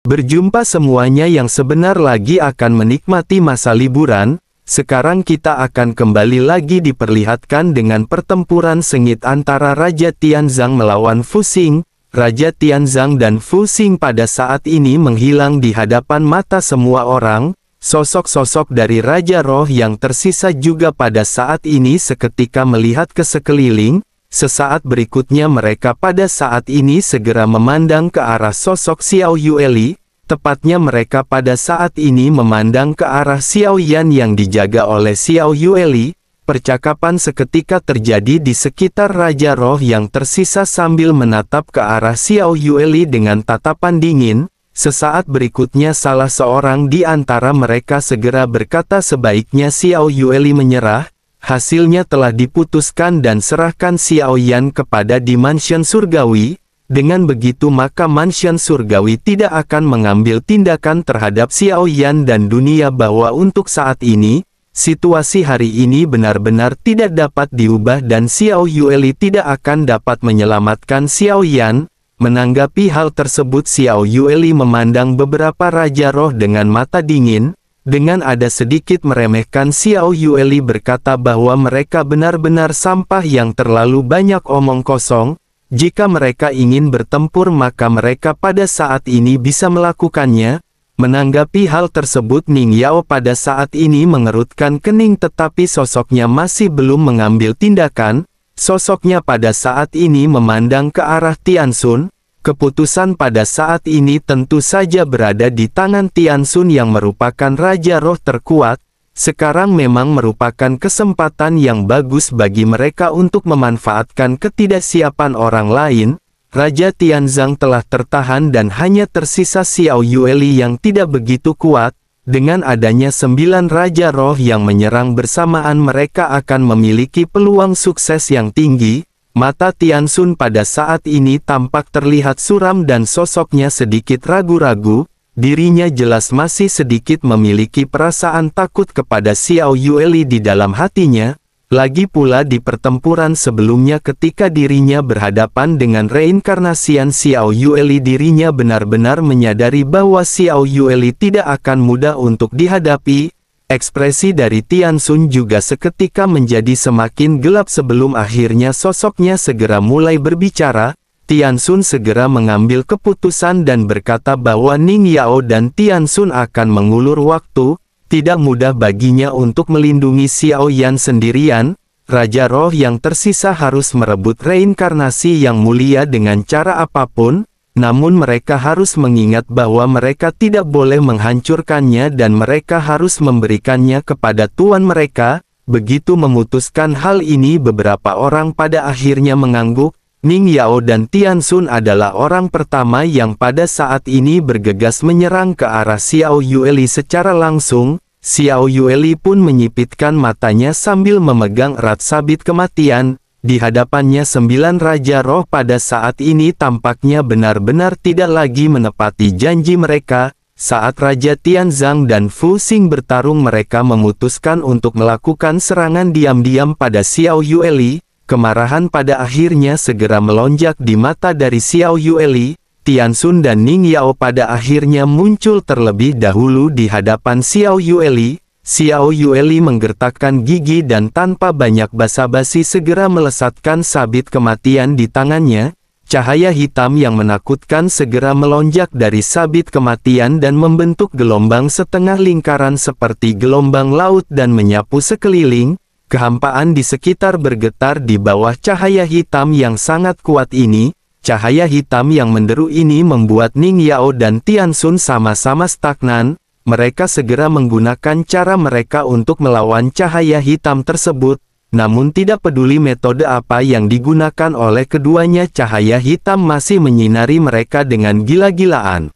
Berjumpa semuanya yang sebentar lagi akan menikmati masa liburan. Sekarang kita akan kembali lagi diperlihatkan dengan pertempuran sengit antara Raja Tianzang melawan Fu Xing. Raja Tianzang dan Fu Xing pada saat ini menghilang di hadapan mata semua orang. Sosok-sosok dari Raja Roh yang tersisa juga pada saat ini seketika melihat ke sekeliling. Sesaat berikutnya mereka pada saat ini segera memandang ke arah sosok Xiao Yueli. Tepatnya mereka pada saat ini memandang ke arah Xiao Yan yang dijaga oleh Xiao Yueli. Percakapan seketika terjadi di sekitar Raja Roh yang tersisa sambil menatap ke arah Xiao Yueli dengan tatapan dingin. Sesaat berikutnya salah seorang di antara mereka segera berkata sebaiknya Xiao Yueli menyerah. Hasilnya telah diputuskan dan serahkan Xiao Yan kepada Dimension Surgawi. Dengan begitu maka Mansion Surgawi tidak akan mengambil tindakan terhadap Xiao Yan dan dunia bahwa untuk saat ini, situasi hari ini benar-benar tidak dapat diubah dan Xiao Yueli tidak akan dapat menyelamatkan Xiao Yan. Menanggapi hal tersebut Xiao Yueli memandang beberapa Raja Roh dengan mata dingin. Dengan ada sedikit meremehkan Xiao Yueli berkata bahwa mereka benar-benar sampah yang terlalu banyak omong kosong. Jika mereka ingin bertempur maka mereka pada saat ini bisa melakukannya. Menanggapi hal tersebut Ning Yao pada saat ini mengerutkan kening tetapi sosoknya masih belum mengambil tindakan. Sosoknya pada saat ini memandang ke arah Tianxun. Keputusan pada saat ini tentu saja berada di tangan Tianxun yang merupakan Raja Roh terkuat. Sekarang memang merupakan kesempatan yang bagus bagi mereka untuk memanfaatkan ketidaksiapan orang lain. Raja Tianzang telah tertahan dan hanya tersisa Xiao Yueli yang tidak begitu kuat. Dengan adanya 9 Raja Roh yang menyerang bersamaan mereka akan memiliki peluang sukses yang tinggi. Mata Tianxun pada saat ini tampak terlihat suram dan sosoknya sedikit ragu-ragu. Dirinya jelas masih sedikit memiliki perasaan takut kepada Xiao Yueli di dalam hatinya. Lagi pula di pertempuran sebelumnya ketika dirinya berhadapan dengan reinkarnasian Xiao Yueli dirinya benar-benar menyadari bahwa Xiao Yueli tidak akan mudah untuk dihadapi. Ekspresi dari Tianxun juga seketika menjadi semakin gelap sebelum akhirnya sosoknya segera mulai berbicara. Tianxun segera mengambil keputusan dan berkata bahwa Ning Yao dan Tianxun akan mengulur waktu. Tidak mudah baginya untuk melindungi Xiao Yan sendirian. Raja Roh yang tersisa harus merebut reinkarnasi yang mulia dengan cara apapun. Namun mereka harus mengingat bahwa mereka tidak boleh menghancurkannya dan mereka harus memberikannya kepada tuan mereka. Begitu memutuskan hal ini beberapa orang pada akhirnya mengangguk. Ning Yao dan Tianxun adalah orang pertama yang pada saat ini bergegas menyerang ke arah Xiao Yueli secara langsung. Xiao Yueli pun menyipitkan matanya sambil memegang erat sabit kematian. Di hadapannya 9 Raja Roh pada saat ini tampaknya benar-benar tidak lagi menepati janji mereka. Saat Raja Tianzang dan Fu Xing bertarung mereka memutuskan untuk melakukan serangan diam-diam pada Xiao Yueli. Kemarahan pada akhirnya segera melonjak di mata dari Xiao Yueli. Tianxun dan Ning Yao pada akhirnya muncul terlebih dahulu di hadapan Xiao Yueli. Xiao Yueli menggertakkan gigi dan tanpa banyak basa-basi segera melesatkan sabit kematian di tangannya. Cahaya hitam yang menakutkan segera melonjak dari sabit kematian dan membentuk gelombang setengah lingkaran seperti gelombang laut dan menyapu sekeliling. Kehampaan di sekitar bergetar di bawah cahaya hitam yang sangat kuat ini. Cahaya hitam yang menderu ini membuat Ning Yao dan Tianxun sama-sama stagnan. Mereka segera menggunakan cara mereka untuk melawan cahaya hitam tersebut. Namun tidak peduli metode apa yang digunakan oleh keduanya, cahaya hitam masih menyinari mereka dengan gila-gilaan.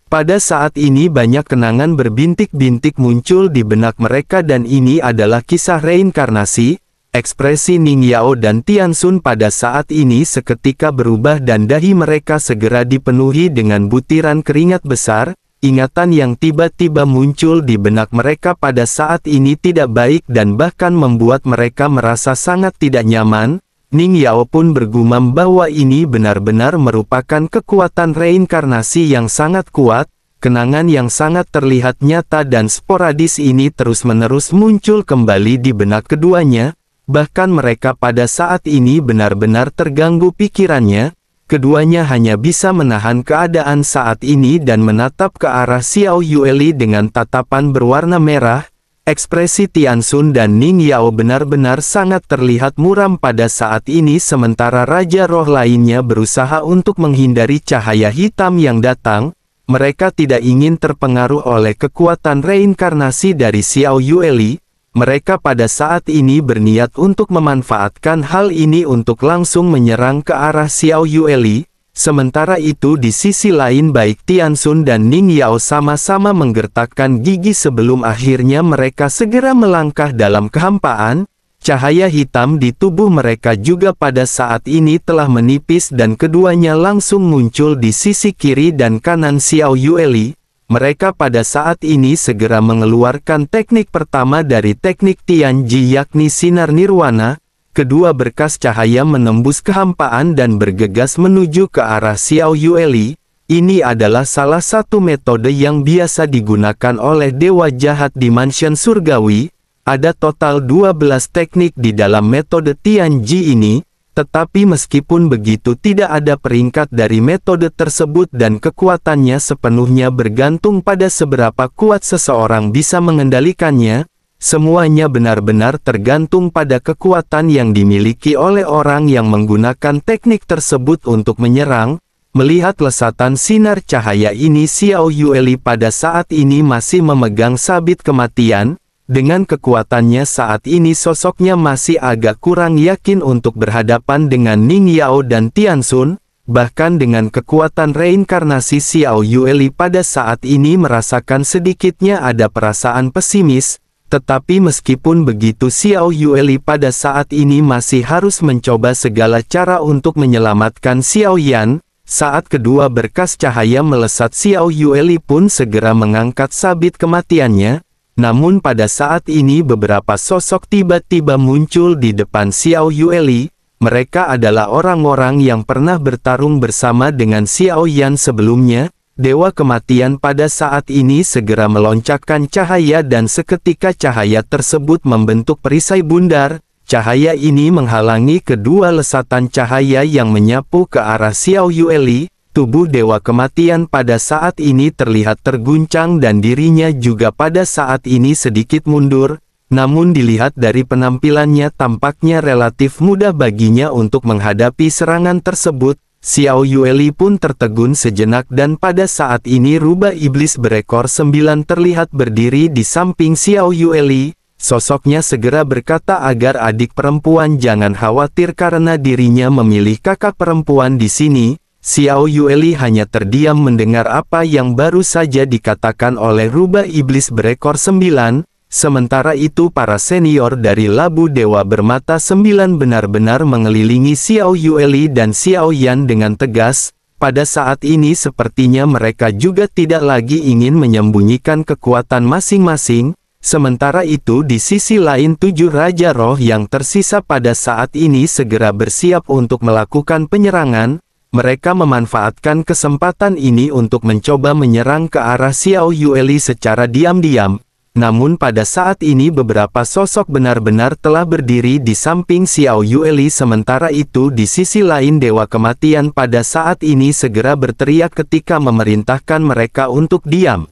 Pada saat ini banyak kenangan berbintik-bintik muncul di benak mereka dan ini adalah kisah reinkarnasi. Ekspresi Ning Yao dan Tianxun pada saat ini seketika berubah dan dahi mereka segera dipenuhi dengan butiran keringat besar. Ingatan yang tiba-tiba muncul di benak mereka pada saat ini tidak baik dan bahkan membuat mereka merasa sangat tidak nyaman. Ning Yao pun bergumam bahwa ini benar-benar merupakan kekuatan reinkarnasi yang sangat kuat. kenangan yang sangat terlihat nyata dan sporadis ini terus-menerus muncul kembali di benak keduanya, bahkan mereka pada saat ini benar-benar terganggu pikirannya. Keduanya hanya bisa menahan keadaan saat ini dan menatap ke arah Xiao Yueli dengan tatapan berwarna merah. Ekspresi Tianxun dan Ning Yao benar-benar sangat terlihat muram pada saat ini, sementara Raja Roh lainnya berusaha untuk menghindari cahaya hitam yang datang. Mereka tidak ingin terpengaruh oleh kekuatan reinkarnasi dari Xiao Yueli. Mereka pada saat ini berniat untuk memanfaatkan hal ini untuk langsung menyerang ke arah Xiao Yueli. Sementara itu di sisi lain baik Tianxun dan Ning Yao sama-sama menggertakkan gigi sebelum akhirnya mereka segera melangkah dalam kehampaan. Cahaya hitam di tubuh mereka juga pada saat ini telah menipis dan keduanya langsung muncul di sisi kiri dan kanan Xiao Yueli. Mereka pada saat ini segera mengeluarkan teknik pertama dari teknik Tianji, yakni Sinar Nirwana. Kedua berkas cahaya menembus kehampaan dan bergegas menuju ke arah Xiao Yueli. Ini adalah salah satu metode yang biasa digunakan oleh Dewa Jahat Dimension Surgawi. Ada total 12 teknik di dalam metode Tianji ini, tetapi meskipun begitu tidak ada peringkat dari metode tersebut dan kekuatannya sepenuhnya bergantung pada seberapa kuat seseorang bisa mengendalikannya. Semuanya benar-benar tergantung pada kekuatan yang dimiliki oleh orang yang menggunakan teknik tersebut untuk menyerang. Melihat lesatan sinar cahaya ini, Xiao Yueli pada saat ini masih memegang sabit kematian. Dengan kekuatannya saat ini sosoknya masih agak kurang yakin untuk berhadapan dengan Ning Yao dan Tianxun. Bahkan dengan kekuatan reinkarnasi, Xiao Yueli pada saat ini merasakan sedikitnya ada perasaan pesimis. Tetapi meskipun begitu Xiao Yueli pada saat ini masih harus mencoba segala cara untuk menyelamatkan Xiao Yan. Saat kedua berkas cahaya melesat, Xiao Yueli pun segera mengangkat sabit kematiannya. Namun pada saat ini beberapa sosok tiba-tiba muncul di depan Xiao Yueli. Mereka adalah orang-orang yang pernah bertarung bersama dengan Xiao Yan sebelumnya. Dewa Kematian pada saat ini segera meloncakkan cahaya dan seketika cahaya tersebut membentuk perisai bundar. Cahaya ini menghalangi kedua lesatan cahaya yang menyapu ke arah Xiao Yueli. Tubuh Dewa Kematian pada saat ini terlihat terguncang dan dirinya juga pada saat ini sedikit mundur. Namun dilihat dari penampilannya tampaknya relatif mudah baginya untuk menghadapi serangan tersebut. Xiao Yueli pun tertegun sejenak dan pada saat ini rubah iblis berekor 9 terlihat berdiri di samping Xiao Yueli. Sosoknya segera berkata agar adik perempuan jangan khawatir karena dirinya memilih kakak perempuan di sini. Xiao Yueli hanya terdiam mendengar apa yang baru saja dikatakan oleh rubah iblis berekor 9. Sementara itu para senior dari Labu Dewa Bermata 9 benar-benar mengelilingi Xiao Yueli dan Xiao Yan dengan tegas. Pada saat ini sepertinya mereka juga tidak lagi ingin menyembunyikan kekuatan masing-masing. Sementara itu di sisi lain 7 Raja Roh yang tersisa pada saat ini segera bersiap untuk melakukan penyerangan. Mereka memanfaatkan kesempatan ini untuk mencoba menyerang ke arah Xiao Yueli secara diam-diam. Namun pada saat ini beberapa sosok benar-benar telah berdiri di samping Xiao Yueli. Sementara itu di sisi lain Dewa Kematian pada saat ini segera berteriak ketika memerintahkan mereka untuk diam.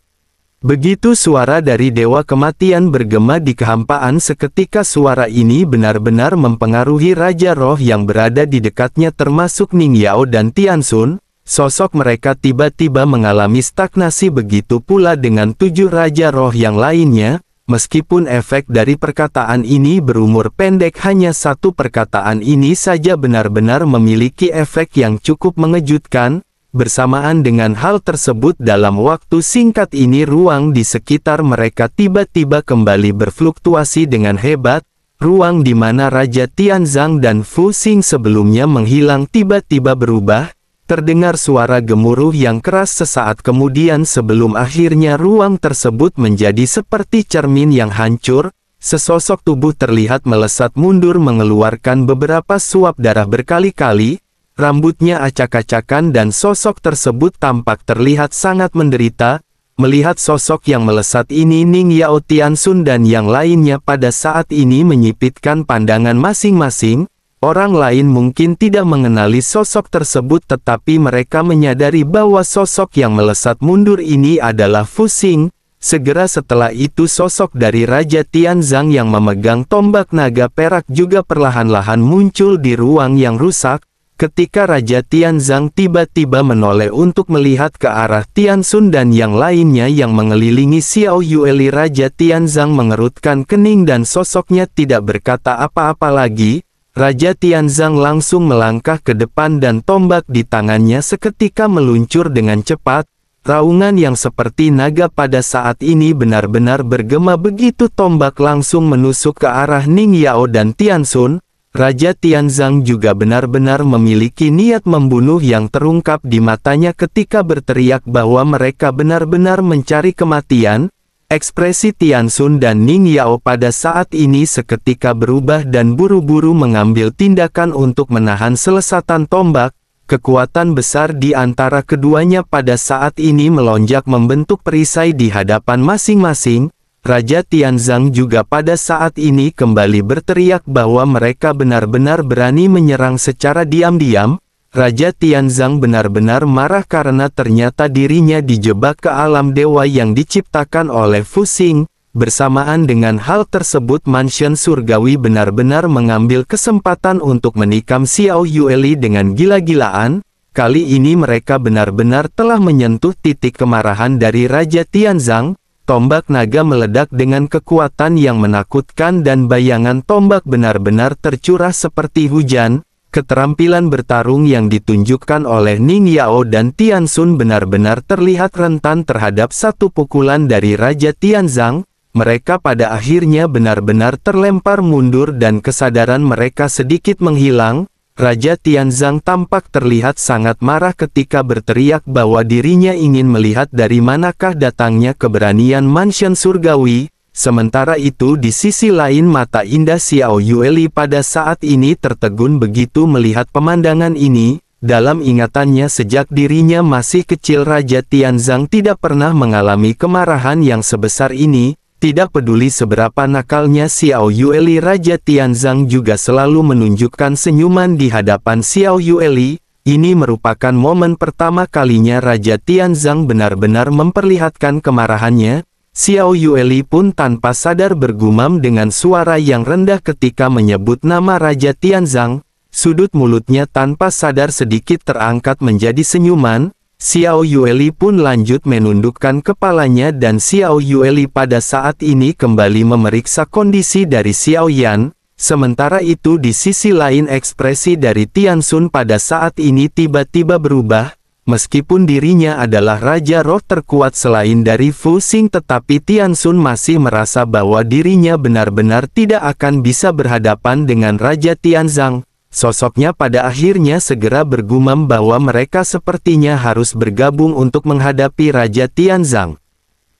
Begitu suara dari Dewa Kematian bergema di kehampaan, seketika suara ini benar-benar mempengaruhi Raja Roh yang berada di dekatnya termasuk Ning Yao dan Tianxun. Sosok mereka tiba-tiba mengalami stagnasi, begitu pula dengan 7 Raja Roh yang lainnya. Meskipun efek dari perkataan ini berumur pendek, hanya satu perkataan ini saja benar-benar memiliki efek yang cukup mengejutkan. Bersamaan dengan hal tersebut dalam waktu singkat ini ruang di sekitar mereka tiba-tiba kembali berfluktuasi dengan hebat. Ruang di mana Raja Tianzang dan Fu Xing sebelumnya menghilang tiba-tiba berubah. Terdengar suara gemuruh yang keras sesaat kemudian sebelum akhirnya ruang tersebut menjadi seperti cermin yang hancur. Sesosok tubuh terlihat melesat mundur mengeluarkan beberapa suap darah berkali-kali. Rambutnya acak-acakan dan sosok tersebut tampak terlihat sangat menderita. Melihat sosok yang melesat ini, Ning Yao, Tianxun dan yang lainnya pada saat ini menyipitkan pandangan masing-masing. Orang lain mungkin tidak mengenali sosok tersebut, tetapi mereka menyadari bahwa sosok yang melesat mundur ini adalah Fu Xing. Segera setelah itu sosok dari Raja Tianzang yang memegang tombak naga perak juga perlahan-lahan muncul di ruang yang rusak. Ketika Raja Tianzang tiba-tiba menoleh untuk melihat ke arah Tianxun dan yang lainnya yang mengelilingi Xiao Yueli, Raja Tianzang mengerutkan kening dan sosoknya tidak berkata apa-apa lagi. Raja Tianzang langsung melangkah ke depan dan tombak di tangannya seketika meluncur dengan cepat. Raungan yang seperti naga pada saat ini benar-benar bergema begitu tombak langsung menusuk ke arah Ning Yao dan Tianxun. Raja Tianzang juga benar-benar memiliki niat membunuh yang terungkap di matanya ketika berteriak bahwa mereka benar-benar mencari kematian. Ekspresi Tianxun dan Ning Yao pada saat ini seketika berubah dan buru-buru mengambil tindakan untuk menahan selesatan tombak. Kekuatan besar di antara keduanya pada saat ini melonjak membentuk perisai di hadapan masing-masing. Raja Tianzang juga pada saat ini kembali berteriak bahwa mereka benar-benar berani menyerang secara diam-diam. Raja Tianzang benar-benar marah karena ternyata dirinya dijebak ke alam dewa yang diciptakan oleh Fu Xing. Bersamaan dengan hal tersebut, mansion surgawi benar-benar mengambil kesempatan untuk menikam Xiao Yueli dengan gila-gilaan. Kali ini mereka benar-benar telah menyentuh titik kemarahan dari Raja Tianzang. Tombak naga meledak dengan kekuatan yang menakutkan dan bayangan tombak benar-benar tercurah seperti hujan. Keterampilan bertarung yang ditunjukkan oleh Ning Yao dan Tianxun benar-benar terlihat rentan terhadap satu pukulan dari Raja Tianzang. Mereka pada akhirnya benar-benar terlempar mundur dan kesadaran mereka sedikit menghilang. Raja Tianzang tampak terlihat sangat marah ketika berteriak bahwa dirinya ingin melihat dari manakah datangnya keberanian mansion surgawi. Sementara itu di sisi lain mata indah Xiao Yueli pada saat ini tertegun begitu melihat pemandangan ini. Dalam ingatannya sejak dirinya masih kecil, Raja Tianzang tidak pernah mengalami kemarahan yang sebesar ini. Tidak peduli seberapa nakalnya Xiao Yueli, Raja Tianzang juga selalu menunjukkan senyuman di hadapan Xiao Yueli. Ini merupakan momen pertama kalinya Raja Tianzang benar-benar memperlihatkan kemarahannya. Xiao Yueli pun tanpa sadar bergumam dengan suara yang rendah ketika menyebut nama Raja Tianzang. Sudut mulutnya tanpa sadar sedikit terangkat menjadi senyuman. Xiao Yueli pun lanjut menundukkan kepalanya dan Xiao Yueli pada saat ini kembali memeriksa kondisi dari Xiao Yan. Sementara itu di sisi lain ekspresi dari Tianxun pada saat ini tiba-tiba berubah. Meskipun dirinya adalah Raja Roh terkuat selain dari Fu Xing, tetapi Tianxun masih merasa bahwa dirinya benar-benar tidak akan bisa berhadapan dengan Raja Tianzang. Sosoknya pada akhirnya segera bergumam bahwa mereka sepertinya harus bergabung untuk menghadapi Raja Tianzang.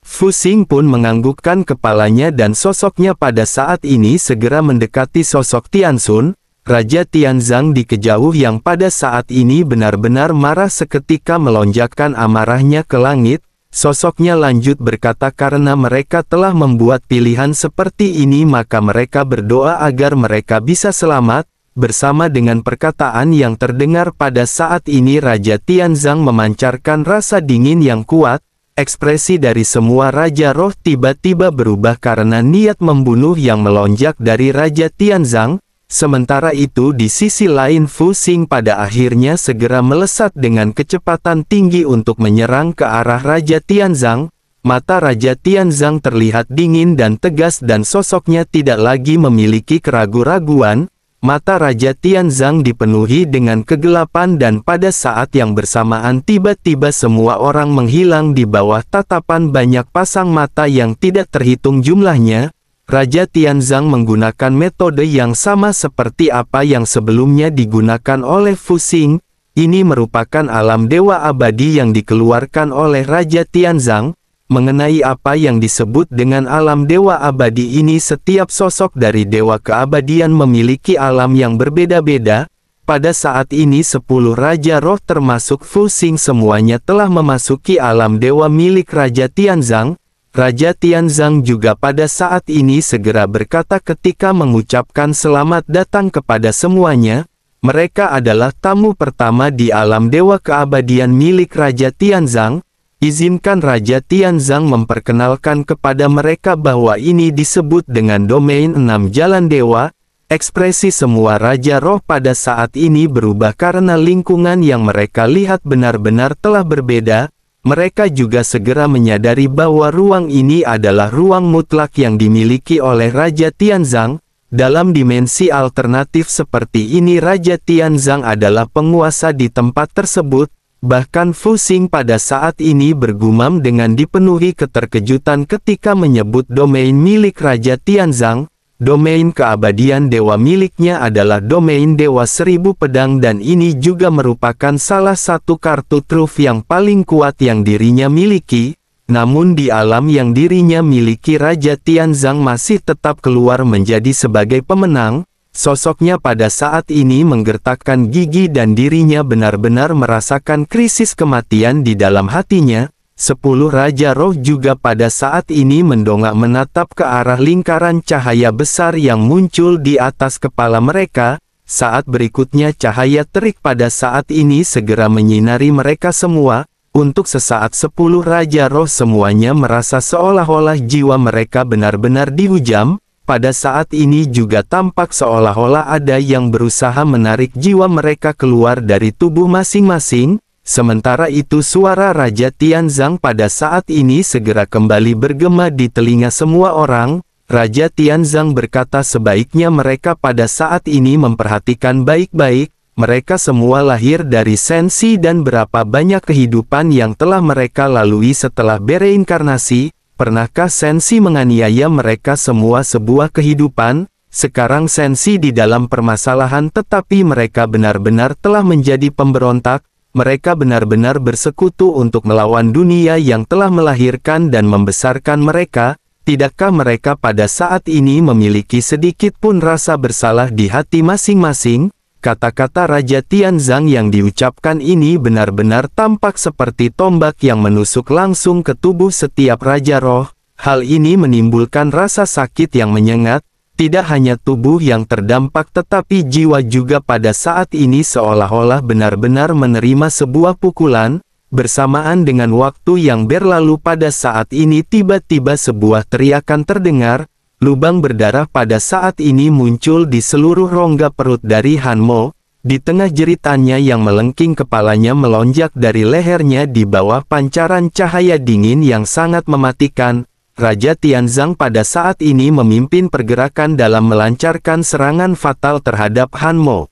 Fu Xing pun menganggukkan kepalanya dan sosoknya pada saat ini segera mendekati sosok Tianxun. Raja Tianzang di kejauh yang pada saat ini benar-benar marah seketika melonjakkan amarahnya ke langit. Sosoknya lanjut berkata karena mereka telah membuat pilihan seperti ini maka mereka berdoa agar mereka bisa selamat. Bersama dengan perkataan yang terdengar pada saat ini Raja Tianzang memancarkan rasa dingin yang kuat. Ekspresi dari semua Raja Roh tiba-tiba berubah karena niat membunuh yang melonjak dari Raja Tianzang. Sementara itu di sisi lain Fu Xing pada akhirnya segera melesat dengan kecepatan tinggi untuk menyerang ke arah Raja Tianzang. Mata Raja Tianzang terlihat dingin dan tegas dan sosoknya tidak lagi memiliki keraguan-raguan. Mata Raja Tianzang dipenuhi dengan kegelapan dan pada saat yang bersamaan tiba-tiba semua orang menghilang di bawah tatapan banyak pasang mata yang tidak terhitung jumlahnya. Raja Tianzang menggunakan metode yang sama seperti apa yang sebelumnya digunakan oleh Fu Xing. Ini merupakan alam dewa abadi yang dikeluarkan oleh Raja Tianzang. Mengenai apa yang disebut dengan alam dewa abadi ini, setiap sosok dari dewa keabadian memiliki alam yang berbeda-beda. pada saat ini 10 Raja Roh termasuk Fu Xing semuanya telah memasuki alam dewa milik Raja Tianzang. Raja Tianzang juga pada saat ini segera berkata ketika mengucapkan selamat datang kepada semuanya. Mereka adalah tamu pertama di alam dewa keabadian milik Raja Tianzang. Izinkan Raja Tianzang memperkenalkan kepada mereka bahwa ini disebut dengan domain 6 jalan dewa. Ekspresi semua Raja Roh pada saat ini berubah karena lingkungan yang mereka lihat benar-benar telah berbeda. Mereka juga segera menyadari bahwa ruang ini adalah ruang mutlak yang dimiliki oleh Raja Tianzang. Dalam dimensi alternatif seperti ini Raja Tianzang adalah penguasa di tempat tersebut. Bahkan Fu Xing pada saat ini bergumam dengan dipenuhi keterkejutan ketika menyebut domain milik Raja Tianzang. Domain keabadian dewa miliknya adalah domain Dewa Seribu Pedang dan ini juga merupakan salah satu kartu truf yang paling kuat yang dirinya miliki. Namun di alam yang dirinya miliki Raja Tianzang masih tetap keluar menjadi sebagai pemenang. Sosoknya pada saat ini menggertakkan gigi dan dirinya benar-benar merasakan krisis kematian di dalam hatinya. 10 Raja Roh juga pada saat ini mendongak menatap ke arah lingkaran cahaya besar yang muncul di atas kepala mereka. Saat berikutnya cahaya terik pada saat ini segera menyinari mereka semua. Untuk sesaat 10 Raja Roh semuanya merasa seolah-olah jiwa mereka benar-benar dihujam. Pada saat ini juga tampak seolah-olah ada yang berusaha menarik jiwa mereka keluar dari tubuh masing-masing. Sementara itu suara Raja Tianzang pada saat ini segera kembali bergema di telinga semua orang. Raja Tianzang berkata sebaiknya mereka pada saat ini memperhatikan baik-baik. Mereka semua lahir dari sensi dan berapa banyak kehidupan yang telah mereka lalui setelah bereinkarnasi. Pernahkah sensi menganiaya mereka semua sebuah kehidupan? Sekarang sensi di dalam permasalahan tetapi mereka benar-benar telah menjadi pemberontak. Mereka benar-benar bersekutu untuk melawan dunia yang telah melahirkan dan membesarkan mereka. Tidakkah mereka pada saat ini memiliki sedikit pun rasa bersalah di hati masing-masing? Kata-kata Raja Tianzang yang diucapkan ini benar-benar tampak seperti tombak yang menusuk langsung ke tubuh setiap Raja Roh. Hal ini menimbulkan rasa sakit yang menyengat. Tidak hanya tubuh yang terdampak tetapi jiwa juga pada saat ini seolah-olah benar-benar menerima sebuah pukulan. Bersamaan dengan waktu yang berlalu pada saat ini tiba-tiba sebuah teriakan terdengar. Lubang berdarah pada saat ini muncul di seluruh rongga perut dari Han Mo. Di tengah jeritannya yang melengking kepalanya melonjak dari lehernya di bawah pancaran cahaya dingin yang sangat mematikan. Raja Tianzang pada saat ini memimpin pergerakan dalam melancarkan serangan fatal terhadap Han Mo.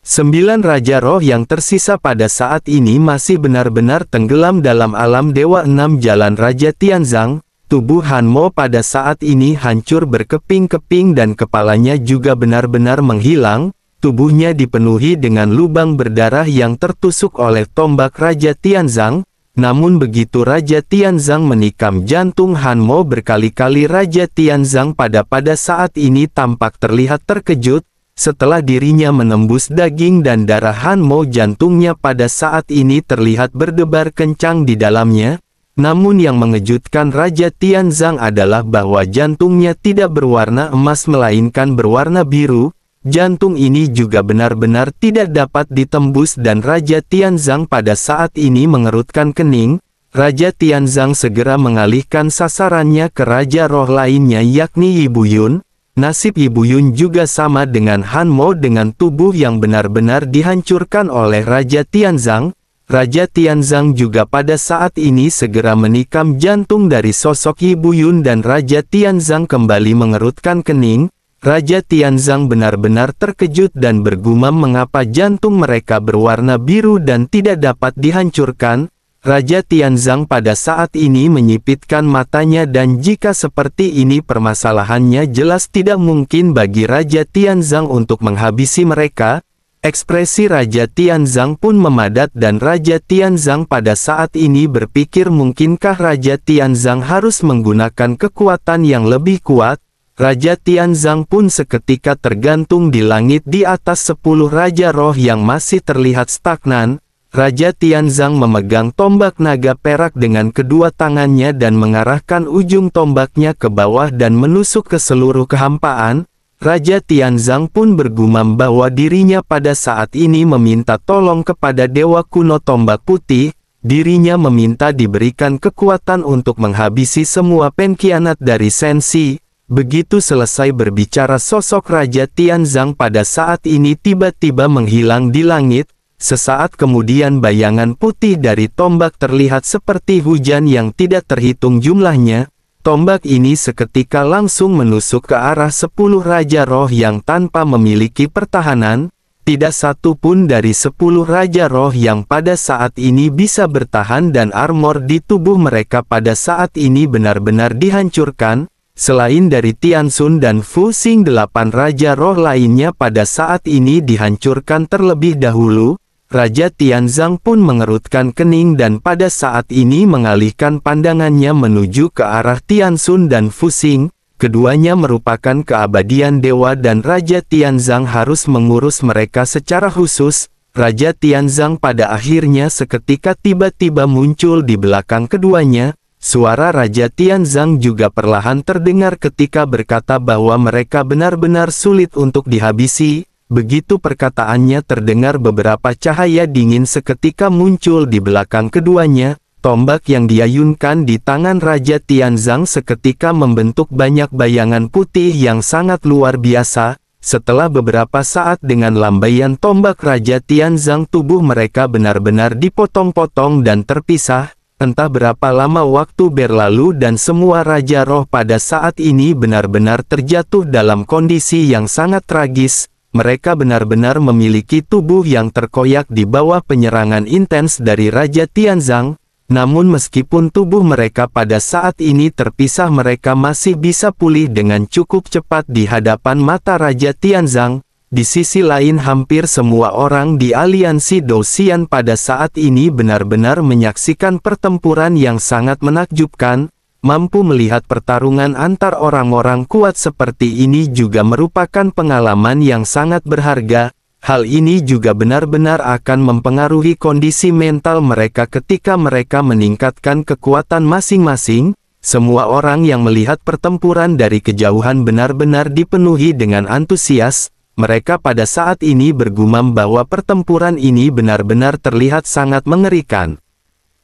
9 Raja Roh yang tersisa pada saat ini masih benar-benar tenggelam dalam alam dewa 6 jalan Raja Tianzang. Tubuh Han Mo pada saat ini hancur berkeping-keping dan kepalanya juga benar-benar menghilang. Tubuhnya dipenuhi dengan lubang berdarah yang tertusuk oleh tombak Raja Tianzang. Namun begitu Raja Tianzang menikam jantung Han Mo berkali-kali Raja Tianzang pada saat ini tampak terlihat terkejut. Setelah dirinya menembus daging dan darah Han Mo jantungnya pada saat ini terlihat berdebar kencang di dalamnya. Namun yang mengejutkan Raja Tianzang adalah bahwa jantungnya tidak berwarna emas melainkan berwarna biru. Jantung ini juga benar-benar tidak dapat ditembus dan Raja Tianzang pada saat ini mengerutkan kening. Raja Tianzang segera mengalihkan sasarannya ke Raja Roh lainnya yakni Yi Buyun. Nasib Yi Buyun juga sama dengan Han Mo dengan tubuh yang benar-benar dihancurkan oleh Raja Tianzang. Raja Tianzang juga pada saat ini segera menikam jantung dari sosok Yi Buyun dan Raja Tianzang kembali mengerutkan kening. Raja Tianzang benar-benar terkejut dan bergumam mengapa jantung mereka berwarna biru dan tidak dapat dihancurkan. Raja Tianzang pada saat ini menyipitkan matanya dan jika seperti ini permasalahannya jelas tidak mungkin bagi Raja Tianzang untuk menghabisi mereka. Ekspresi Raja Tianzang pun memadat dan Raja Tianzang pada saat ini berpikir mungkinkah Raja Tianzang harus menggunakan kekuatan yang lebih kuat. Raja Tianzang pun seketika tergantung di langit di atas 10 Raja Roh yang masih terlihat stagnan. Raja Tianzang memegang tombak naga perak dengan kedua tangannya dan mengarahkan ujung tombaknya ke bawah dan menusuk ke seluruh kehampaan. Raja Tianzang pun bergumam bahwa dirinya pada saat ini meminta tolong kepada Dewa Kuno Tombak Putih. Dirinya meminta diberikan kekuatan untuk menghabisi semua pengkhianat dari Sensi. Begitu selesai berbicara, sosok Raja Tianzang pada saat ini tiba-tiba menghilang di langit. Sesaat kemudian bayangan putih dari tombak terlihat seperti hujan yang tidak terhitung jumlahnya. Tombak ini seketika langsung menusuk ke arah 10 Raja Roh yang tanpa memiliki pertahanan. Tidak satu pun dari 10 Raja Roh yang pada saat ini bisa bertahan dan armor di tubuh mereka pada saat ini benar-benar dihancurkan. Selain dari Tiansun dan Fu Xing, 8 Raja Roh lainnya pada saat ini dihancurkan terlebih dahulu. Raja Tianzang pun mengerutkan kening dan pada saat ini mengalihkan pandangannya menuju ke arah Tiansun dan Fu Xing. Keduanya merupakan keabadian dewa dan Raja Tianzang harus mengurus mereka secara khusus. Raja Tianzang pada akhirnya seketika tiba-tiba muncul di belakang keduanya. Suara Raja Tianzang juga perlahan terdengar ketika berkata bahwa mereka benar-benar sulit untuk dihabisi. Begitu perkataannya terdengar, beberapa cahaya dingin seketika muncul di belakang keduanya. Tombak yang diayunkan di tangan Raja Tianzang seketika membentuk banyak bayangan putih yang sangat luar biasa. Setelah beberapa saat dengan lambaian tombak Raja Tianzang, tubuh mereka benar-benar dipotong-potong dan terpisah. Entah berapa lama waktu berlalu dan semua Raja Roh pada saat ini benar-benar terjatuh dalam kondisi yang sangat tragis. Mereka benar-benar memiliki tubuh yang terkoyak di bawah penyerangan intens dari Raja Tianzang. Namun meskipun tubuh mereka pada saat ini terpisah, mereka masih bisa pulih dengan cukup cepat di hadapan mata Raja Tianzang. Di sisi lain, hampir semua orang di aliansi Dou-Xian pada saat ini benar-benar menyaksikan pertempuran yang sangat menakjubkan. Mampu melihat pertarungan antar orang-orang kuat seperti ini juga merupakan pengalaman yang sangat berharga. Hal ini juga benar-benar akan mempengaruhi kondisi mental mereka ketika mereka meningkatkan kekuatan masing-masing. Semua orang yang melihat pertempuran dari kejauhan benar-benar dipenuhi dengan antusias. Mereka pada saat ini bergumam bahwa pertempuran ini benar-benar terlihat sangat mengerikan.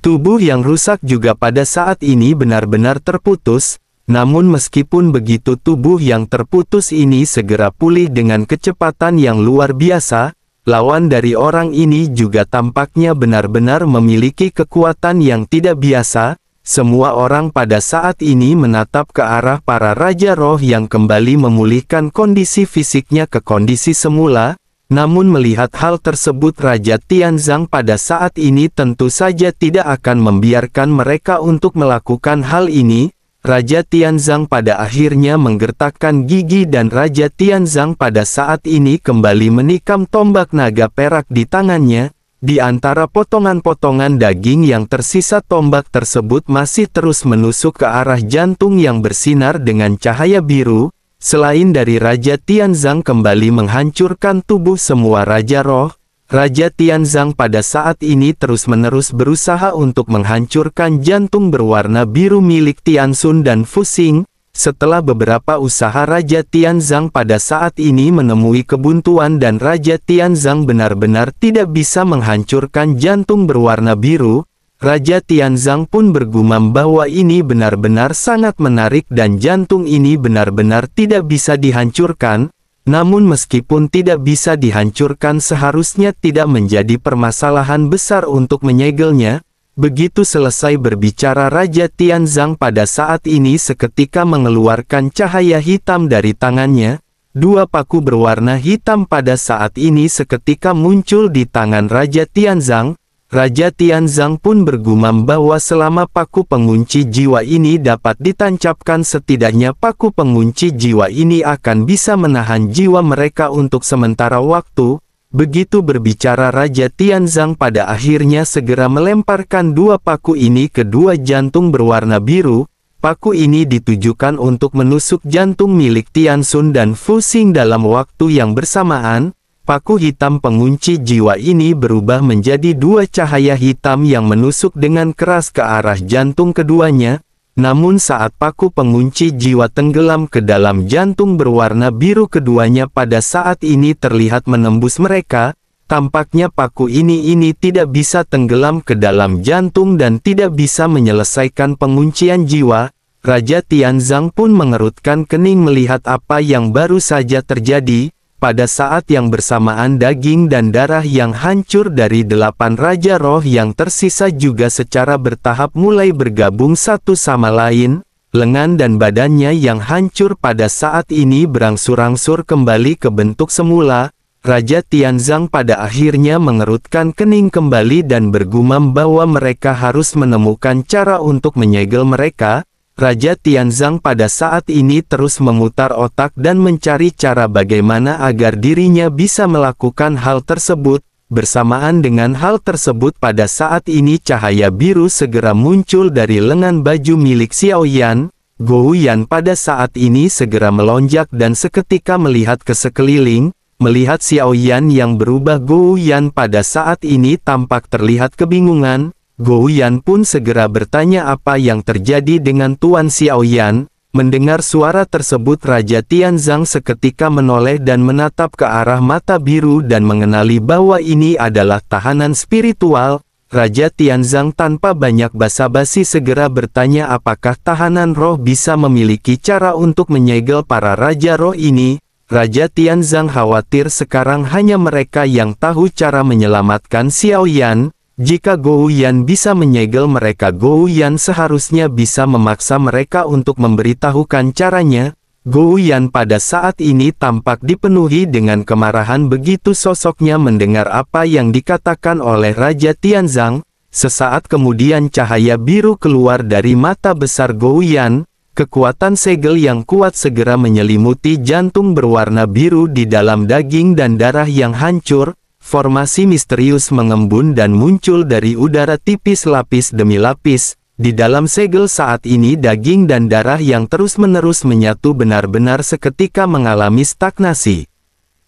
Tubuh yang rusak juga pada saat ini benar-benar terputus. Namun meskipun begitu, tubuh yang terputus ini segera pulih dengan kecepatan yang luar biasa. Lawan dari orang ini juga tampaknya benar-benar memiliki kekuatan yang tidak biasa. Semua orang pada saat ini menatap ke arah para Raja Roh yang kembali memulihkan kondisi fisiknya ke kondisi semula. Namun melihat hal tersebut, Raja Tianzang pada saat ini tentu saja tidak akan membiarkan mereka untuk melakukan hal ini. Raja Tianzang pada akhirnya menggertakkan gigi dan Raja Tianzang pada saat ini kembali menikam tombak naga perak di tangannya. Di antara potongan-potongan daging yang tersisa, tombak tersebut masih terus menusuk ke arah jantung yang bersinar dengan cahaya biru. Selain dari Raja Tianzang kembali menghancurkan tubuh semua Raja Roh, Raja Tianzang pada saat ini terus-menerus berusaha untuk menghancurkan jantung berwarna biru milik Tiansun dan Fu Xing. Setelah beberapa usaha, Raja Tianzang pada saat ini menemui kebuntuan dan Raja Tianzang benar-benar tidak bisa menghancurkan jantung berwarna biru. Raja Tianzang pun bergumam bahwa ini benar-benar sangat menarik dan jantung ini benar-benar tidak bisa dihancurkan. Namun meskipun tidak bisa dihancurkan, seharusnya tidak menjadi permasalahan besar untuk menyegelnya. Begitu selesai berbicara, Raja Tianzang pada saat ini seketika mengeluarkan cahaya hitam dari tangannya. Dua paku berwarna hitam pada saat ini seketika muncul di tangan Raja Tianzang. Raja Tianzang pun bergumam bahwa selama paku pengunci jiwa ini dapat ditancapkan, setidaknya paku pengunci jiwa ini akan bisa menahan jiwa mereka untuk sementara waktu. Begitu berbicara, Raja Tianzang pada akhirnya segera melemparkan dua paku ini ke dua jantung berwarna biru. Paku ini ditujukan untuk menusuk jantung milik Tian Xun dan Fu Xing dalam waktu yang bersamaan. Paku hitam pengunci jiwa ini berubah menjadi dua cahaya hitam yang menusuk dengan keras ke arah jantung keduanya. Namun saat paku pengunci jiwa tenggelam ke dalam jantung berwarna biru keduanya pada saat ini terlihat menembus mereka, tampaknya paku ini tidak bisa tenggelam ke dalam jantung dan tidak bisa menyelesaikan penguncian jiwa. Raja Tianzang pun mengerutkan kening melihat apa yang baru saja terjadi. Pada saat yang bersamaan daging dan darah yang hancur dari 8 Raja Roh yang tersisa juga secara bertahap mulai bergabung satu sama lain. Lengan dan badannya yang hancur pada saat ini berangsur-angsur kembali ke bentuk semula. Raja Tianzang pada akhirnya mengerutkan kening kembali dan bergumam bahwa mereka harus menemukan cara untuk menyegel mereka. Raja Tianzang pada saat ini terus memutar otak dan mencari cara bagaimana agar dirinya bisa melakukan hal tersebut. Bersamaan dengan hal tersebut pada saat ini cahaya biru segera muncul dari lengan baju milik Xiao Yan. Gou Yan pada saat ini segera melonjak dan seketika melihat ke sekeliling. Melihat Xiao Yan yang berubah, Gou Yan pada saat ini tampak terlihat kebingungan. Gou Yan pun segera bertanya apa yang terjadi dengan Tuan Xiao Yan. Mendengar suara tersebut Raja Tianzang seketika menoleh dan menatap ke arah mata biru dan mengenali bahwa ini adalah tahanan spiritual. Raja Tianzang tanpa banyak basa-basi segera bertanya apakah tahanan roh bisa memiliki cara untuk menyegel para Raja Roh ini. Raja Tianzang khawatir sekarang hanya mereka yang tahu cara menyelamatkan Xiao Yan. Jika Gou Yan bisa menyegel mereka, Gou Yan seharusnya bisa memaksa mereka untuk memberitahukan caranya. Gou Yan pada saat ini tampak dipenuhi dengan kemarahan begitu sosoknya mendengar apa yang dikatakan oleh Raja Tianzang. Sesaat kemudian cahaya biru keluar dari mata besar Gou Yan. Kekuatan segel yang kuat segera menyelimuti jantung berwarna biru di dalam daging dan darah yang hancur. Formasi misterius mengembun dan muncul dari udara tipis lapis demi lapis. Di dalam segel saat ini daging dan darah yang terus-menerus menyatu benar-benar seketika mengalami stagnasi.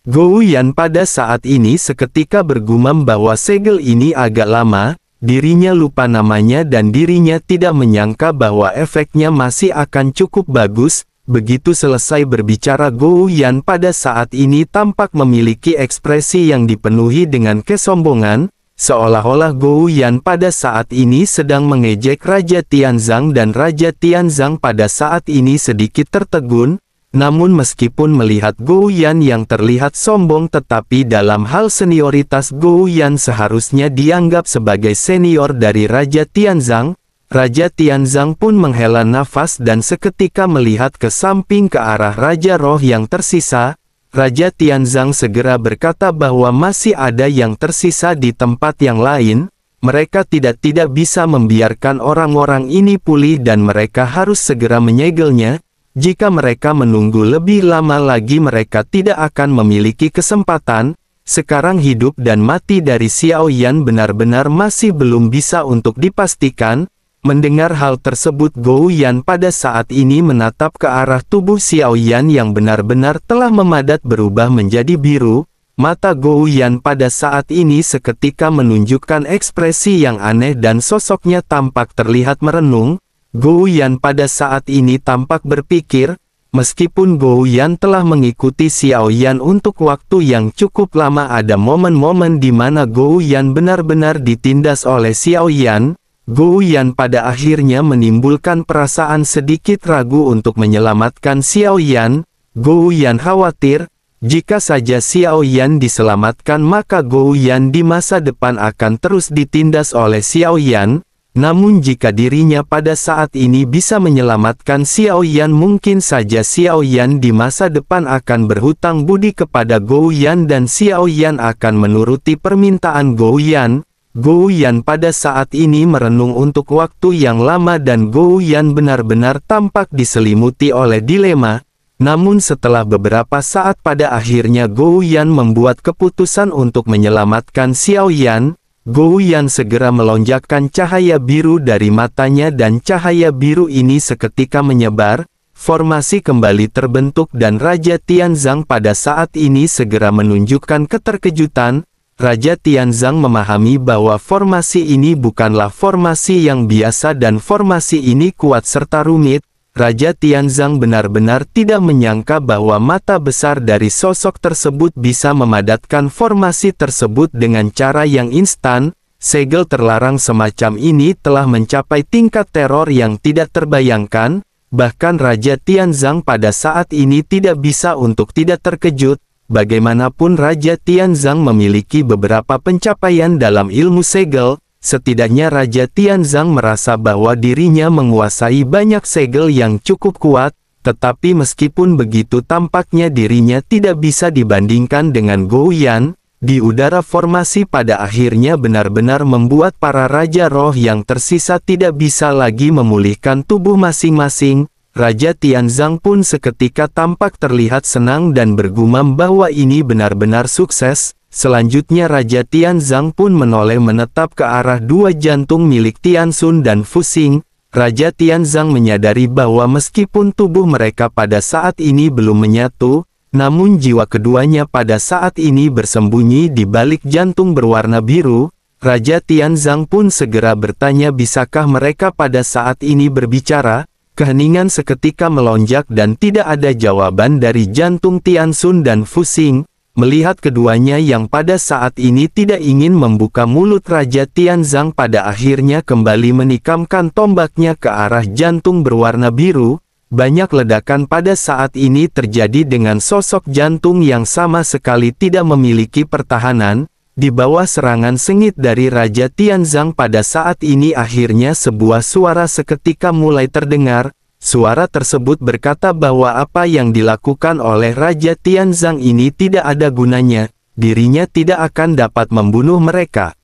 Gou Yan pada saat ini seketika bergumam bahwa segel ini agak lama, dirinya lupa namanya dan dirinya tidak menyangka bahwa efeknya masih akan cukup bagus. Begitu selesai berbicara, Gou Yan pada saat ini tampak memiliki ekspresi yang dipenuhi dengan kesombongan, seolah-olah Gou Yan pada saat ini sedang mengejek Raja Tianzang dan Raja Tianzang pada saat ini sedikit tertegun. Namun meskipun melihat Gou Yan yang terlihat sombong tetapi dalam hal senioritas Gou Yan seharusnya dianggap sebagai senior dari Raja Tianzang. Raja Tianzang pun menghela nafas dan seketika melihat ke samping ke arah Raja Roh yang tersisa. Raja Tianzang segera berkata bahwa masih ada yang tersisa di tempat yang lain. Mereka tidak bisa membiarkan orang-orang ini pulih dan mereka harus segera menyegelnya. Jika mereka menunggu lebih lama lagi mereka tidak akan memiliki kesempatan. Sekarang hidup dan mati dari Xiao Yan benar-benar masih belum bisa untuk dipastikan. Mendengar hal tersebut Gou Yan pada saat ini menatap ke arah tubuh Xiao Yan yang benar-benar telah memadat berubah menjadi biru. Mata Gou Yan pada saat ini seketika menunjukkan ekspresi yang aneh dan sosoknya tampak terlihat merenung. Gou Yan pada saat ini tampak berpikir, meskipun Gou Yan telah mengikuti Xiao Yan untuk waktu yang cukup lama, ada momen-momen di mana Gou Yan benar-benar ditindas oleh Xiao Yan. Gou Yan pada akhirnya menimbulkan perasaan sedikit ragu untuk menyelamatkan Xiao Yan. Gou Yan khawatir, jika saja Xiao Yan diselamatkan maka Gou Yan di masa depan akan terus ditindas oleh Xiao Yan. Namun jika dirinya pada saat ini bisa menyelamatkan Xiao Yan, mungkin saja Xiao Yan di masa depan akan berhutang budi kepada Gou Yan dan Xiao Yan akan menuruti permintaan Gou Yan. Gou Yan pada saat ini merenung untuk waktu yang lama dan Gou Yan benar-benar tampak diselimuti oleh dilema. Namun setelah beberapa saat pada akhirnya Gou Yan membuat keputusan untuk menyelamatkan Xiao Yan. Gou Yan segera melonjakkan cahaya biru dari matanya dan cahaya biru ini seketika menyebar, formasi kembali terbentuk dan Raja Tianzang pada saat ini segera menunjukkan keterkejutan. Raja Tianzang memahami bahwa formasi ini bukanlah formasi yang biasa dan formasi ini kuat serta rumit. Raja Tianzang benar-benar tidak menyangka bahwa mata besar dari sosok tersebut bisa memadatkan formasi tersebut dengan cara yang instan. Segel terlarang semacam ini telah mencapai tingkat teror yang tidak terbayangkan. Bahkan Raja Tianzang pada saat ini tidak bisa untuk tidak terkejut. Bagaimanapun Raja Tianzang memiliki beberapa pencapaian dalam ilmu segel. Setidaknya Raja Tianzang merasa bahwa dirinya menguasai banyak segel yang cukup kuat, tetapi meskipun begitu tampaknya dirinya tidak bisa dibandingkan dengan Gou Yan. Di udara formasi pada akhirnya benar-benar membuat para Raja Roh yang tersisa tidak bisa lagi memulihkan tubuh masing-masing. Raja Tianzang pun seketika tampak terlihat senang dan bergumam bahwa ini benar-benar sukses. Selanjutnya Raja Tianzang pun menoleh menetap ke arah dua jantung milik Tianxun dan Fuxing. Raja Tianzang menyadari bahwa meskipun tubuh mereka pada saat ini belum menyatu, namun jiwa keduanya pada saat ini bersembunyi di balik jantung berwarna biru. Raja Tianzang pun segera bertanya bisakah mereka pada saat ini berbicara. Keheningan seketika melonjak dan tidak ada jawaban dari jantung Tianxun dan Fuxing. Melihat keduanya yang pada saat ini tidak ingin membuka mulut, Raja Tianzang pada akhirnya kembali menikamkan tombaknya ke arah jantung berwarna biru. Banyak ledakan pada saat ini terjadi dengan sosok jantung yang sama sekali tidak memiliki pertahanan. Di bawah serangan sengit dari Raja Tianzang pada saat ini akhirnya sebuah suara seketika mulai terdengar. Suara tersebut berkata bahwa apa yang dilakukan oleh Raja Tianzang ini tidak ada gunanya, dirinya tidak akan dapat membunuh mereka.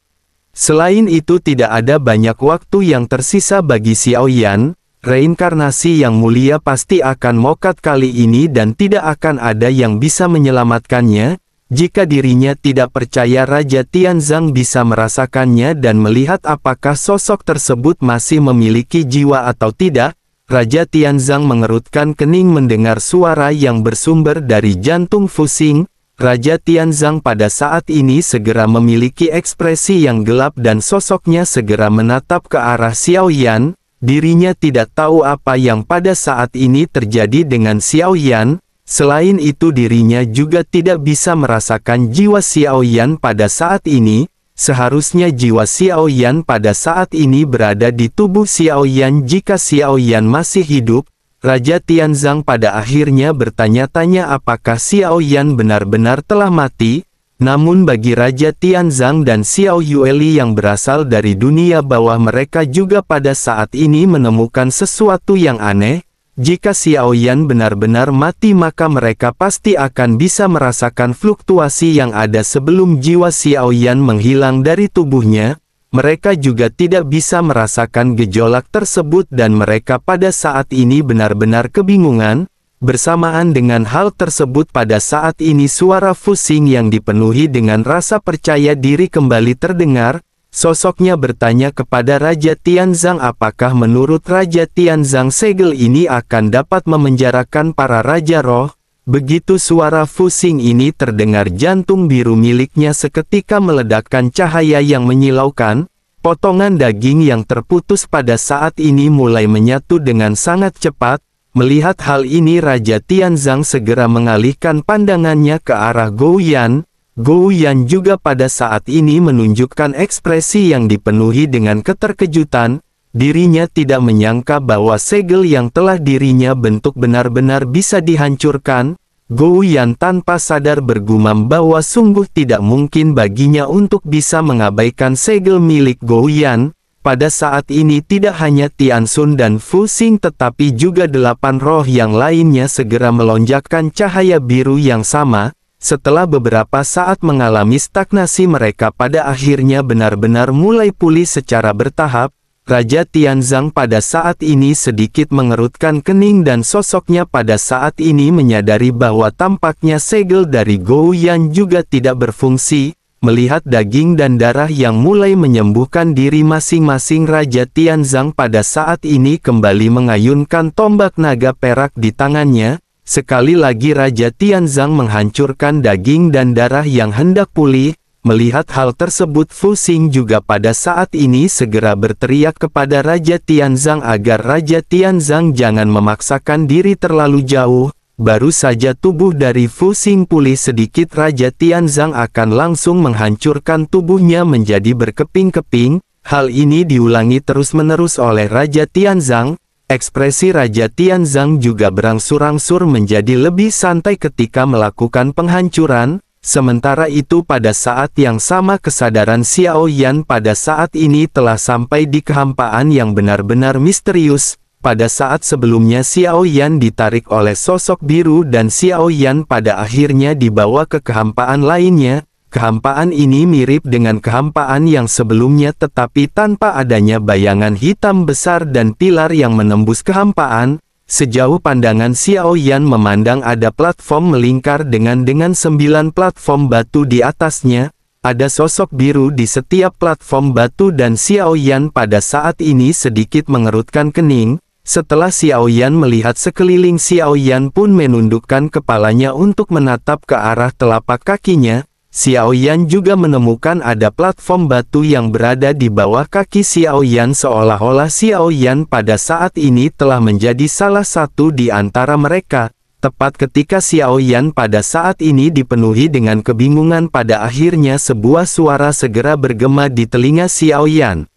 Selain itu tidak ada banyak waktu yang tersisa bagi Xiao Yan, reinkarnasi yang mulia pasti akan mokat kali ini dan tidak akan ada yang bisa menyelamatkannya. Jika dirinya tidak percaya Raja Tianzang bisa merasakannya dan melihat apakah sosok tersebut masih memiliki jiwa atau tidak, Raja Tianzang mengerutkan kening mendengar suara yang bersumber dari jantung Fuxing. Raja Tianzang pada saat ini segera memiliki ekspresi yang gelap dan sosoknya segera menatap ke arah Xiao Yan. Dirinya tidak tahu apa yang pada saat ini terjadi dengan Xiao Yan. Selain itu dirinya juga tidak bisa merasakan jiwa Xiao Yan pada saat ini. Seharusnya jiwa Xiao Yan pada saat ini berada di tubuh Xiao Yan. Jika Xiao Yan masih hidup, Raja Tianzang pada akhirnya bertanya-tanya apakah Xiao Yan benar-benar telah mati. Namun bagi Raja Tianzang dan Xiao Yueli yang berasal dari dunia bawah, mereka juga pada saat ini menemukan sesuatu yang aneh. Jika Xiao Yan benar-benar mati maka mereka pasti akan bisa merasakan fluktuasi yang ada sebelum jiwa Xiao Yan menghilang dari tubuhnya. Mereka juga tidak bisa merasakan gejolak tersebut dan mereka pada saat ini benar-benar kebingungan. Bersamaan dengan hal tersebut pada saat ini suara Fuxing yang dipenuhi dengan rasa percaya diri kembali terdengar. Sosoknya bertanya kepada Raja Tianzang apakah menurut Raja Tianzang segel ini akan dapat memenjarakan para Raja Roh. Begitu suara Fuxing ini terdengar, jantung biru miliknya seketika meledakkan cahaya yang menyilaukan. Potongan daging yang terputus pada saat ini mulai menyatu dengan sangat cepat. Melihat hal ini Raja Tianzang segera mengalihkan pandangannya ke arah Gou Yan. Gou Yan juga pada saat ini menunjukkan ekspresi yang dipenuhi dengan keterkejutan. Dirinya tidak menyangka bahwa segel yang telah dirinya bentuk benar-benar bisa dihancurkan. Gou Yan tanpa sadar bergumam bahwa sungguh tidak mungkin baginya untuk bisa mengabaikan segel milik Gou Yan. Pada saat ini tidak hanya Tianxun dan Fuxing tetapi juga 8 roh yang lainnya segera melonjakkan cahaya biru yang sama. Setelah beberapa saat mengalami stagnasi mereka pada akhirnya benar-benar mulai pulih secara bertahap. Raja Tianzang pada saat ini sedikit mengerutkan kening dan sosoknya pada saat ini menyadari bahwa tampaknya segel dari Gou Yan juga tidak berfungsi. melihat daging dan darah yang mulai menyembuhkan diri masing-masing, Raja Tianzang pada saat ini kembali mengayunkan tombak naga perak di tangannya. Sekali lagi Raja Tianzang menghancurkan daging dan darah yang hendak pulih. Melihat hal tersebut, Fu Xing juga pada saat ini segera berteriak kepada Raja Tianzang agar Raja Tianzang jangan memaksakan diri terlalu jauh. Baru saja tubuh dari Fu Xing pulih sedikit, Raja Tianzang akan langsung menghancurkan tubuhnya menjadi berkeping-keping. Hal ini diulangi terus-menerus oleh Raja Tianzang. Ekspresi Raja Tianzang juga berangsur-angsur menjadi lebih santai ketika melakukan penghancuran. Sementara itu pada saat yang sama kesadaran Xiao Yan pada saat ini telah sampai di kehampaan yang benar-benar misterius. Pada saat sebelumnya Xiao Yan ditarik oleh sosok biru dan Xiao Yan pada akhirnya dibawa ke kehampaan lainnya. Kehampaan ini mirip dengan kehampaan yang sebelumnya tetapi tanpa adanya bayangan hitam besar dan pilar yang menembus kehampaan. Sejauh pandangan Xiao Yan memandang ada platform melingkar dengan 9 platform batu di atasnya. Ada sosok biru di setiap platform batu dan Xiao Yan pada saat ini sedikit mengerutkan kening. Setelah Xiao Yan melihat sekeliling, Xiao Yan pun menundukkan kepalanya untuk menatap ke arah telapak kakinya. Xiao Yan juga menemukan ada platform batu yang berada di bawah kaki Xiao Yan, seolah-olah Xiao Yan pada saat ini telah menjadi salah satu di antara mereka. Tepat ketika Xiao Yan pada saat ini dipenuhi dengan kebingungan, pada akhirnya sebuah suara segera bergema di telinga Xiao Yan.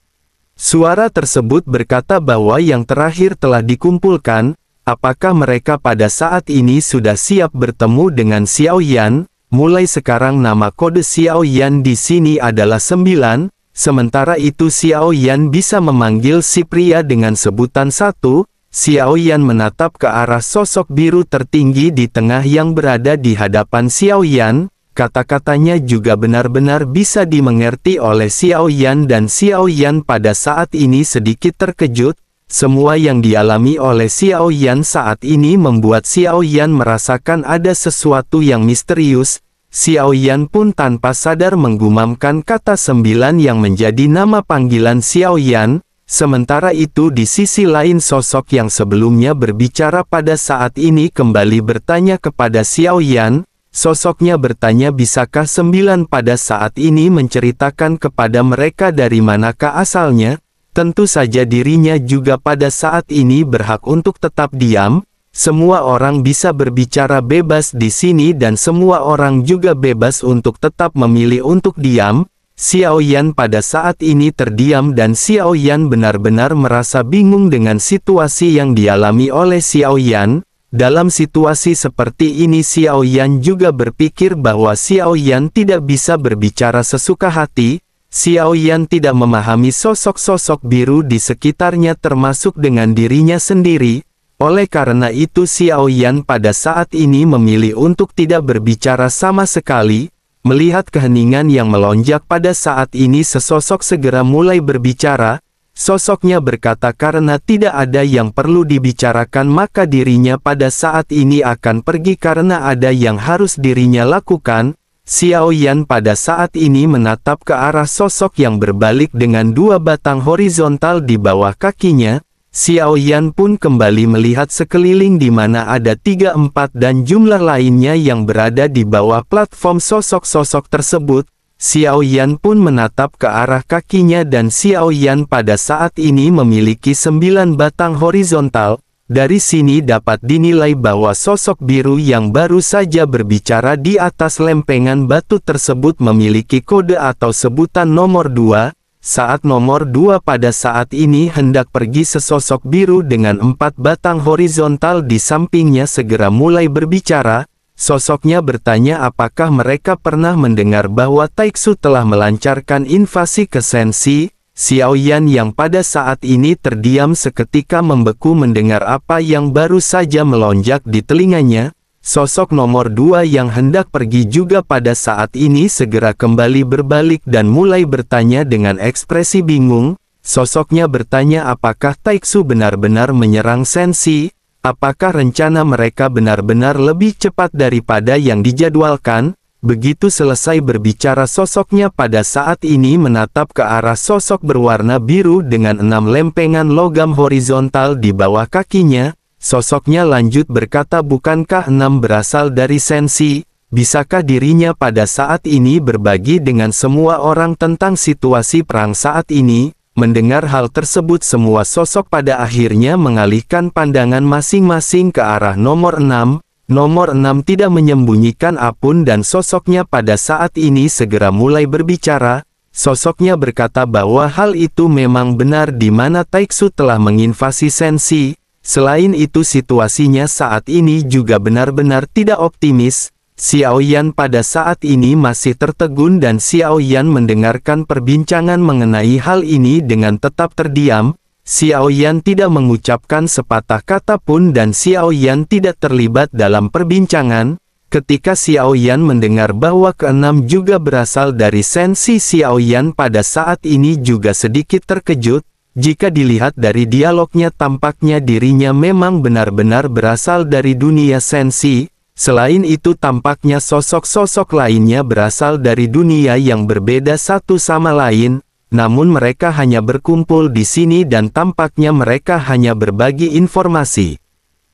Suara tersebut berkata bahwa yang terakhir telah dikumpulkan. Apakah mereka pada saat ini sudah siap bertemu dengan Xiao Yan? Mulai sekarang nama kode Xiao Yan di sini adalah 9, sementara itu Xiao Yan bisa memanggil si pria dengan sebutan 1. Xiao Yan menatap ke arah sosok biru tertinggi di tengah yang berada di hadapan Xiao Yan. Kata-katanya juga benar-benar bisa dimengerti oleh Xiao Yan dan Xiao Yan pada saat ini sedikit terkejut. Semua yang dialami oleh Xiao Yan saat ini membuat Xiao Yan merasakan ada sesuatu yang misterius. Xiao Yan pun tanpa sadar menggumamkan kata 9 yang menjadi nama panggilan Xiao Yan. Sementara itu di sisi lain sosok yang sebelumnya berbicara pada saat ini kembali bertanya kepada Xiao Yan. Sosoknya bertanya bisakah 9 pada saat ini menceritakan kepada mereka dari manakah asalnya. Tentu saja dirinya juga pada saat ini berhak untuk tetap diam. Semua orang bisa berbicara bebas di sini dan semua orang juga bebas untuk tetap memilih untuk diam. Xiao Yan pada saat ini terdiam dan Xiao Yan benar-benar merasa bingung dengan situasi yang dialami oleh Xiao Yan. Dalam situasi seperti ini Xiao Yan juga berpikir bahwa Xiao Yan tidak bisa berbicara sesuka hati. Xiao Yan tidak memahami sosok-sosok biru di sekitarnya termasuk dengan dirinya sendiri. Oleh karena itu Xiao Yan pada saat ini memilih untuk tidak berbicara sama sekali. Melihat keheningan yang melonjak pada saat ini sesosok segera mulai berbicara. Sosoknya berkata karena tidak ada yang perlu dibicarakan maka dirinya pada saat ini akan pergi karena ada yang harus dirinya lakukan. Xiao Yan pada saat ini menatap ke arah sosok yang berbalik dengan 2 batang horizontal di bawah kakinya. Xiao Yan pun kembali melihat sekeliling di mana ada 3, 4 dan jumlah lainnya yang berada di bawah platform sosok-sosok tersebut. Xiao Yan pun menatap ke arah kakinya dan Xiao Yan pada saat ini memiliki 9 batang horizontal. Dari sini dapat dinilai bahwa sosok biru yang baru saja berbicara di atas lempengan batu tersebut memiliki kode atau sebutan nomor 2. Saat nomor 2 pada saat ini hendak pergi, sesosok biru dengan 4 batang horizontal di sampingnya segera mulai berbicara. Sosoknya bertanya apakah mereka pernah mendengar bahwa Taiksu telah melancarkan invasi ke Sensi. Xiao Yan yang pada saat ini terdiam seketika membeku mendengar apa yang baru saja melonjak di telinganya. Sosok nomor 2 yang hendak pergi juga pada saat ini segera kembali berbalik dan mulai bertanya dengan ekspresi bingung. Sosoknya bertanya apakah Taiksu benar-benar menyerang Sensi? Apakah rencana mereka benar-benar lebih cepat daripada yang dijadwalkan? Begitu selesai berbicara, sosoknya pada saat ini menatap ke arah sosok berwarna biru dengan 6 lempengan logam horizontal di bawah kakinya. Sosoknya lanjut berkata, bukankah 6 berasal dari Sensi? Bisakah dirinya pada saat ini berbagi dengan semua orang tentang situasi perang saat ini? Mendengar hal tersebut, semua sosok pada akhirnya mengalihkan pandangan masing-masing ke arah nomor 6. Nomor 6 tidak menyembunyikan apapun dan sosoknya pada saat ini segera mulai berbicara. Sosoknya berkata bahwa hal itu memang benar di mana Taiksu telah menginvasi Sensi. Selain itu situasinya saat ini juga benar-benar tidak optimis. Xiao Yan pada saat ini masih tertegun dan Xiao Yan mendengarkan perbincangan mengenai hal ini dengan tetap terdiam. Xiao Yan tidak mengucapkan sepatah kata pun dan Xiao Yan tidak terlibat dalam perbincangan. Ketika Xiao Yan mendengar bahwa keenam juga berasal dari Sensi, Xiao Yan pada saat ini juga sedikit terkejut. Jika dilihat dari dialognya, tampaknya dirinya memang benar-benar berasal dari dunia Sensi. Selain itu tampaknya sosok-sosok lainnya berasal dari dunia yang berbeda satu sama lain. Namun mereka hanya berkumpul di sini dan tampaknya mereka hanya berbagi informasi.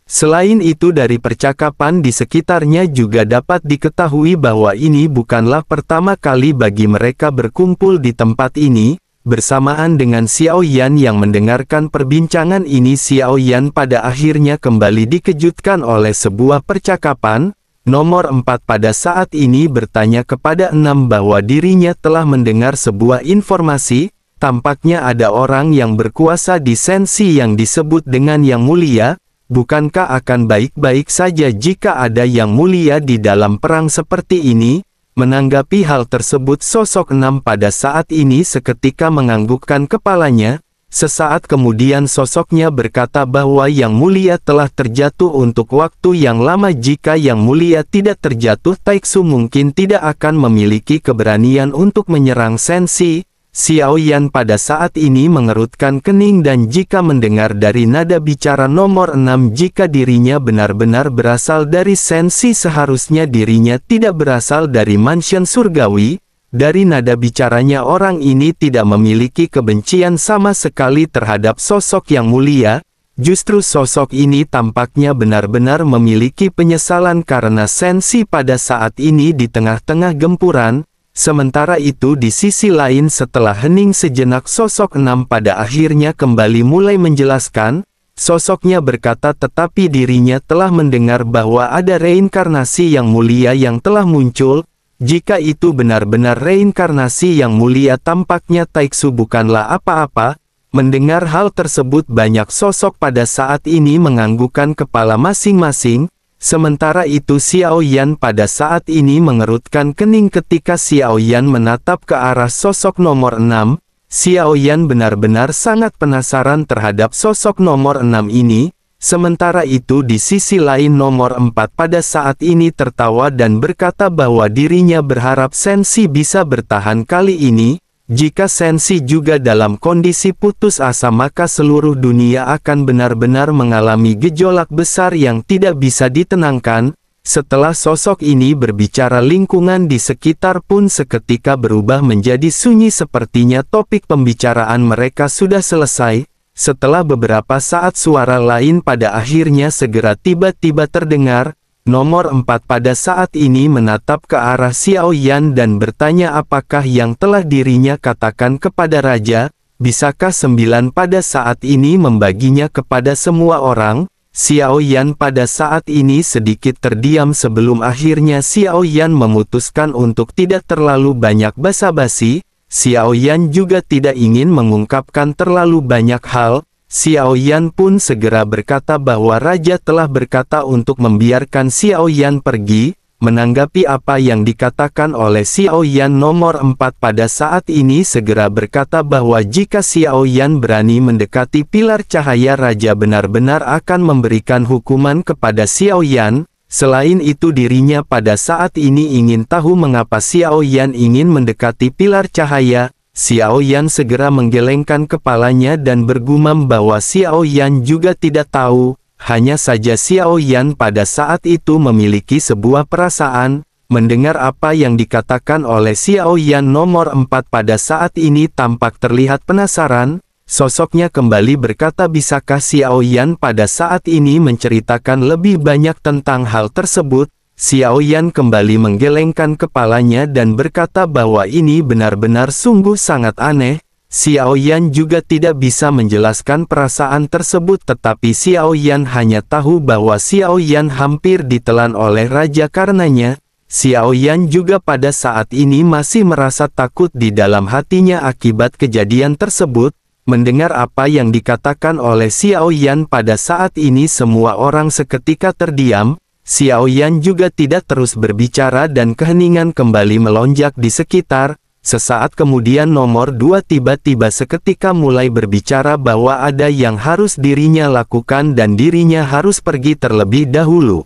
Selain itu dari percakapan di sekitarnya juga dapat diketahui bahwa ini bukanlah pertama kali bagi mereka berkumpul di tempat ini. Bersamaan dengan Xiao Yan yang mendengarkan perbincangan ini, Xiao Yan pada akhirnya kembali dikejutkan oleh sebuah percakapan. Nomor 4 pada saat ini bertanya kepada 6 bahwa dirinya telah mendengar sebuah informasi, tampaknya ada orang yang berkuasa di Sensi yang disebut dengan Yang Mulia. Bukankah akan baik-baik saja jika ada Yang Mulia di dalam perang seperti ini? Menanggapi hal tersebut, sosok 6 pada saat ini seketika menganggukkan kepalanya. Sesaat kemudian sosoknya berkata bahwa Yang Mulia telah terjatuh untuk waktu yang lama. Jika Yang Mulia tidak terjatuh, Taiksu mungkin tidak akan memiliki keberanian untuk menyerang Sensi. Xiao Yan pada saat ini mengerutkan kening dan jika mendengar dari nada bicara nomor 6 jika dirinya benar-benar berasal dari Sensi, seharusnya dirinya tidak berasal dari mansion surgawi. Dari nada bicaranya orang ini tidak memiliki kebencian sama sekali terhadap sosok Yang Mulia. Justru sosok ini tampaknya benar-benar memiliki penyesalan karena Sensi pada saat ini di tengah-tengah gempuran. Sementara itu di sisi lain, setelah hening sejenak, sosok 6 pada akhirnya kembali mulai menjelaskan. Sosoknya berkata tetapi dirinya telah mendengar bahwa ada reinkarnasi Yang Mulia yang telah muncul. Jika itu benar-benar reinkarnasi Yang Mulia, tampaknya Taiksu bukanlah apa-apa. Mendengar hal tersebut, banyak sosok pada saat ini menganggukkan kepala masing-masing. Sementara itu Xiao Yan pada saat ini mengerutkan kening ketika Xiao Yan menatap ke arah sosok nomor 6. Xiao Yan benar-benar sangat penasaran terhadap sosok nomor 6 ini. Sementara itu di sisi lain nomor 4 pada saat ini tertawa dan berkata bahwa dirinya berharap Sensi bisa bertahan kali ini. Jika Sensi juga dalam kondisi putus asa, maka seluruh dunia akan benar-benar mengalami gejolak besar yang tidak bisa ditenangkan. Setelah sosok ini berbicara, lingkungan di sekitar pun seketika berubah menjadi sunyi, sepertinya topik pembicaraan mereka sudah selesai. Setelah beberapa saat suara lain pada akhirnya segera tiba-tiba terdengar. Nomor 4 pada saat ini menatap ke arah Xiao Yan dan bertanya apakah yang telah dirinya katakan kepada Raja. Bisakah 9 pada saat ini membaginya kepada semua orang? Xiao Yan pada saat ini sedikit terdiam sebelum akhirnya Xiao Yan memutuskan untuk tidak terlalu banyak basa-basi. Xiao Yan juga tidak ingin mengungkapkan terlalu banyak hal. Xiao Yan pun segera berkata bahwa Raja telah berkata untuk membiarkan Xiao Yan pergi. Menanggapi apa yang dikatakan oleh Xiao Yan, nomor 4 pada saat ini segera berkata bahwa jika Xiao Yan berani mendekati pilar cahaya, Raja benar-benar akan memberikan hukuman kepada Xiao Yan. Selain itu dirinya pada saat ini ingin tahu mengapa Xiao Yan ingin mendekati pilar cahaya. Xiao Yan segera menggelengkan kepalanya dan bergumam bahwa Xiao Yan juga tidak tahu. Hanya saja Xiao Yan pada saat itu memiliki sebuah perasaan. mendengar apa yang dikatakan oleh Xiao Yan nomor 4 pada saat ini tampak terlihat penasaran. Sosoknya kembali berkata, bisakah Xiao Yan pada saat ini menceritakan lebih banyak tentang hal tersebut? Xiao Yan kembali menggelengkan kepalanya dan berkata bahwa ini benar-benar sungguh sangat aneh. Xiao Yan juga tidak bisa menjelaskan perasaan tersebut, tetapi Xiao Yan hanya tahu bahwa Xiao Yan hampir ditelan oleh raja karenanya. Xiao Yan juga pada saat ini masih merasa takut di dalam hatinya akibat kejadian tersebut. Mendengar apa yang dikatakan oleh Xiao Yan pada saat ini semua orang seketika terdiam. Xiao Yan juga tidak terus berbicara dan keheningan kembali melonjak di sekitar. Sesaat kemudian nomor 2 tiba-tiba seketika mulai berbicara bahwa ada yang harus dirinya lakukan dan dirinya harus pergi terlebih dahulu.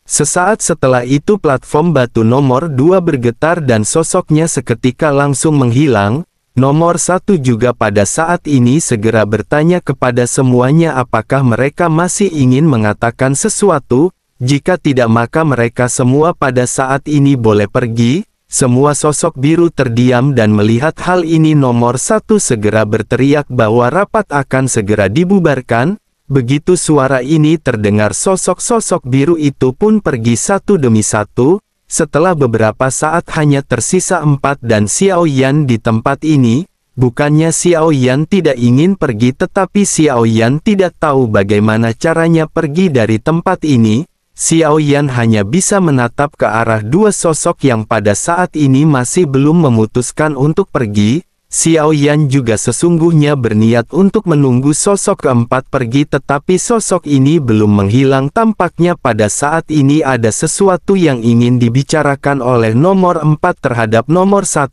Sesaat setelah itu platform batu nomor 2 bergetar dan sosoknya seketika langsung menghilang. Nomor 1 juga pada saat ini segera bertanya kepada semuanya apakah mereka masih ingin mengatakan sesuatu. Jika tidak maka mereka semua pada saat ini boleh pergi. Semua sosok biru terdiam dan melihat hal ini nomor 1 segera berteriak bahwa rapat akan segera dibubarkan. Begitu suara ini terdengar sosok-sosok biru itu pun pergi satu demi satu. Setelah beberapa saat hanya tersisa 4 dan Xiao Yan di tempat ini. Bukannya Xiao Yan tidak ingin pergi tetapi Xiao Yan tidak tahu bagaimana caranya pergi dari tempat ini. Xiao Yan hanya bisa menatap ke arah 2 sosok yang pada saat ini masih belum memutuskan untuk pergi. Xiao Yan juga sesungguhnya berniat untuk menunggu sosok keempat pergi tetapi sosok ini belum menghilang. Tampaknya pada saat ini ada sesuatu yang ingin dibicarakan oleh nomor 4 terhadap nomor 1.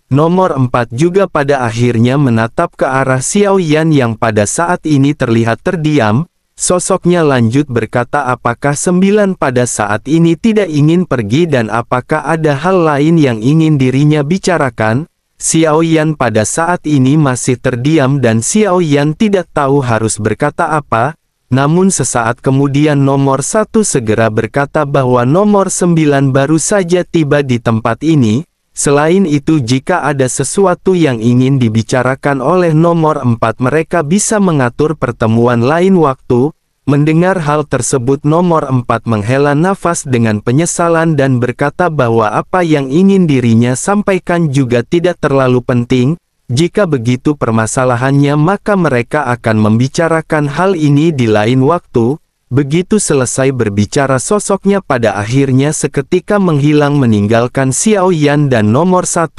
Nomor 4 juga pada akhirnya menatap ke arah Xiao Yan yang pada saat ini terlihat terdiam. Sosoknya lanjut berkata apakah 9 pada saat ini tidak ingin pergi dan apakah ada hal lain yang ingin dirinya bicarakan? Xiao Yan pada saat ini masih terdiam dan Xiao Yan tidak tahu harus berkata apa. Namun sesaat kemudian nomor 1 segera berkata bahwa nomor 9 baru saja tiba di tempat ini. Selain itu jika ada sesuatu yang ingin dibicarakan oleh nomor 4 mereka bisa mengatur pertemuan lain waktu. Mendengar hal tersebut nomor 4 menghela nafas dengan penyesalan dan berkata bahwa apa yang ingin dirinya sampaikan juga tidak terlalu penting. Jika begitu permasalahannya maka mereka akan membicarakan hal ini di lain waktu. Begitu selesai berbicara sosoknya pada akhirnya seketika menghilang meninggalkan Xiao Yan dan nomor 1.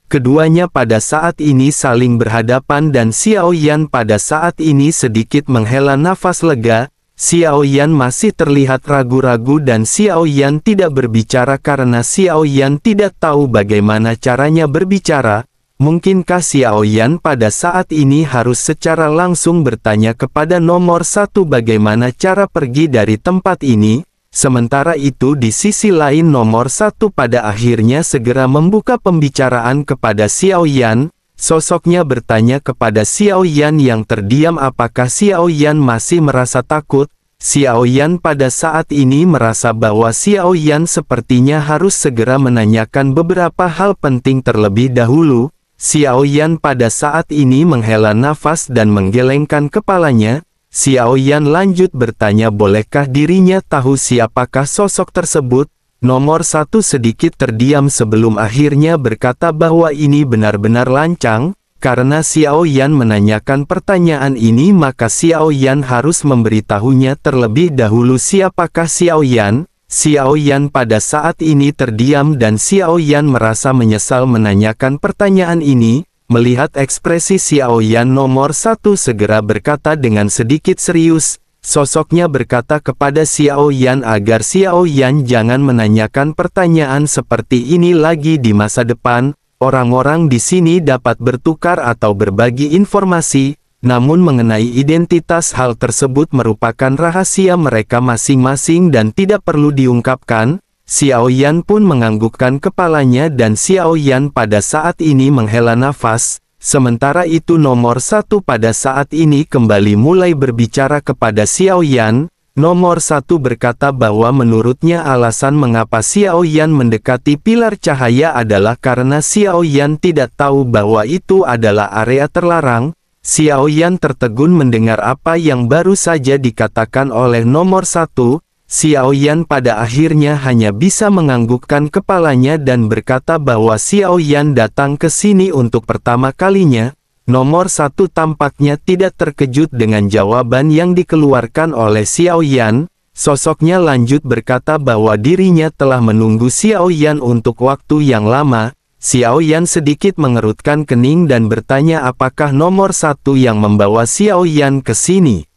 Keduanya pada saat ini saling berhadapan dan Xiao Yan pada saat ini sedikit menghela nafas lega. Xiao Yan masih terlihat ragu-ragu dan Xiao Yan tidak berbicara karena Xiao Yan tidak tahu bagaimana caranya berbicara. Mungkinkah Xiao Yan pada saat ini harus secara langsung bertanya kepada nomor 1 bagaimana cara pergi dari tempat ini? Sementara itu di sisi lain nomor 1 pada akhirnya segera membuka pembicaraan kepada Xiao Yan. Sosoknya bertanya kepada Xiao Yan yang terdiam apakah Xiao Yan masih merasa takut. Xiao Yan pada saat ini merasa bahwa Xiao Yan sepertinya harus segera menanyakan beberapa hal penting terlebih dahulu. Xiao Yan pada saat ini menghela nafas dan menggelengkan kepalanya. Xiao Yan lanjut bertanya bolehkah dirinya tahu siapakah sosok tersebut? Nomor 1 sedikit terdiam sebelum akhirnya berkata bahwa ini benar-benar lancang. Karena Xiao Yan menanyakan pertanyaan ini maka Xiao Yan harus memberitahunya terlebih dahulu siapakah Xiao Yan. Xiao Yan pada saat ini terdiam dan Xiao Yan merasa menyesal menanyakan pertanyaan ini. Melihat ekspresi Xiao Yan nomor 1 segera berkata dengan sedikit serius. Sosoknya berkata kepada Xiao Yan agar Xiao Yan jangan menanyakan pertanyaan seperti ini lagi di masa depan. Orang-orang di sini dapat bertukar atau berbagi informasi. Namun mengenai identitas hal tersebut merupakan rahasia mereka masing-masing dan tidak perlu diungkapkan. Xiao Yan pun menganggukkan kepalanya dan Xiao Yan pada saat ini menghela nafas. Sementara itu nomor 1 pada saat ini kembali mulai berbicara kepada Xiao Yan. Nomor 1 berkata bahwa menurutnya alasan mengapa Xiao Yan mendekati pilar cahaya adalah karena Xiao Yan tidak tahu bahwa itu adalah area terlarang. Xiao Yan tertegun mendengar apa yang baru saja dikatakan oleh nomor 1. Xiao Yan pada akhirnya hanya bisa menganggukkan kepalanya dan berkata bahwa Xiao Yan datang ke sini untuk pertama kalinya. Nomor 1 tampaknya tidak terkejut dengan jawaban yang dikeluarkan oleh Xiao Yan. Sosoknya lanjut berkata bahwa dirinya telah menunggu Xiao Yan untuk waktu yang lama. Xiao Yan sedikit mengerutkan kening dan bertanya apakah nomor 1 yang membawa Xiao Yan ke sini.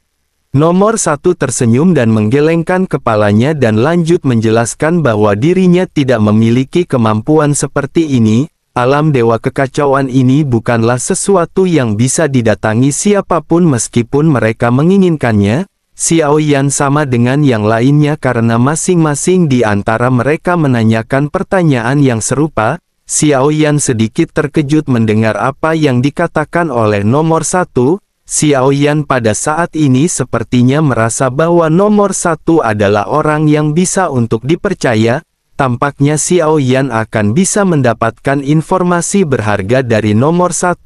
Nomor 1 tersenyum dan menggelengkan kepalanya dan lanjut menjelaskan bahwa dirinya tidak memiliki kemampuan seperti ini. Alam dewa kekacauan ini bukanlah sesuatu yang bisa didatangi siapapun meskipun mereka menginginkannya. Xiao Yan sama dengan yang lainnya karena masing-masing di antara mereka menanyakan pertanyaan yang serupa. Xiao Yan sedikit terkejut mendengar apa yang dikatakan oleh nomor 1. Xiao Yan pada saat ini sepertinya merasa bahwa nomor 1 adalah orang yang bisa untuk dipercaya. Tampaknya Xiao Yan akan bisa mendapatkan informasi berharga dari nomor 1.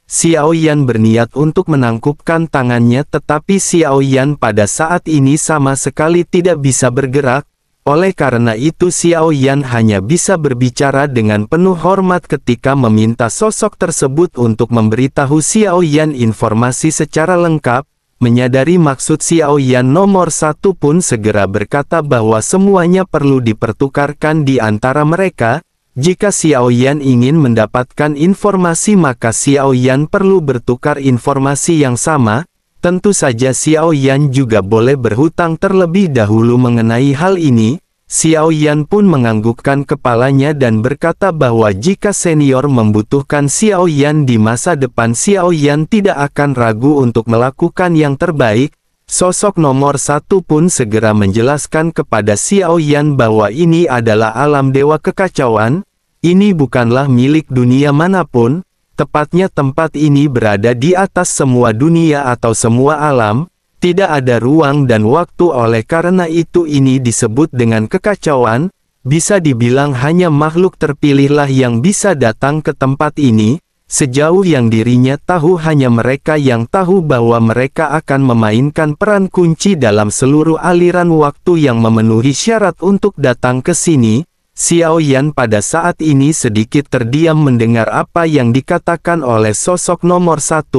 Xiao Yan berniat untuk menangkupkan tangannya tetapi Xiao Yan pada saat ini sama sekali tidak bisa bergerak. Oleh karena itu Xiao Yan hanya bisa berbicara dengan penuh hormat ketika meminta sosok tersebut untuk memberitahu Xiao Yan informasi secara lengkap. Menyadari maksud Xiao Yan, nomor 1 pun segera berkata bahwa semuanya perlu dipertukarkan di antara mereka. Jika Xiao Yan ingin mendapatkan informasi maka Xiao Yan perlu bertukar informasi yang sama. Tentu saja Xiao Yan juga boleh berhutang terlebih dahulu mengenai hal ini. Xiao Yan pun menganggukkan kepalanya dan berkata bahwa jika senior membutuhkan Xiao Yan di masa depan Xiao Yan tidak akan ragu untuk melakukan yang terbaik. Sosok nomor 1 pun segera menjelaskan kepada Xiao Yan bahwa ini adalah alam dewa kekacauan. Ini bukanlah milik dunia manapun, tepatnya tempat ini berada di atas semua dunia atau semua alam. Tidak ada ruang dan waktu oleh karena itu ini disebut dengan kekacauan. Bisa dibilang hanya makhluk terpilihlah yang bisa datang ke tempat ini. Sejauh yang dirinya tahu hanya mereka yang tahu bahwa mereka akan memainkan peran kunci dalam seluruh aliran waktu yang memenuhi syarat untuk datang ke sini. Xiao Yan pada saat ini sedikit terdiam mendengar apa yang dikatakan oleh sosok nomor 1.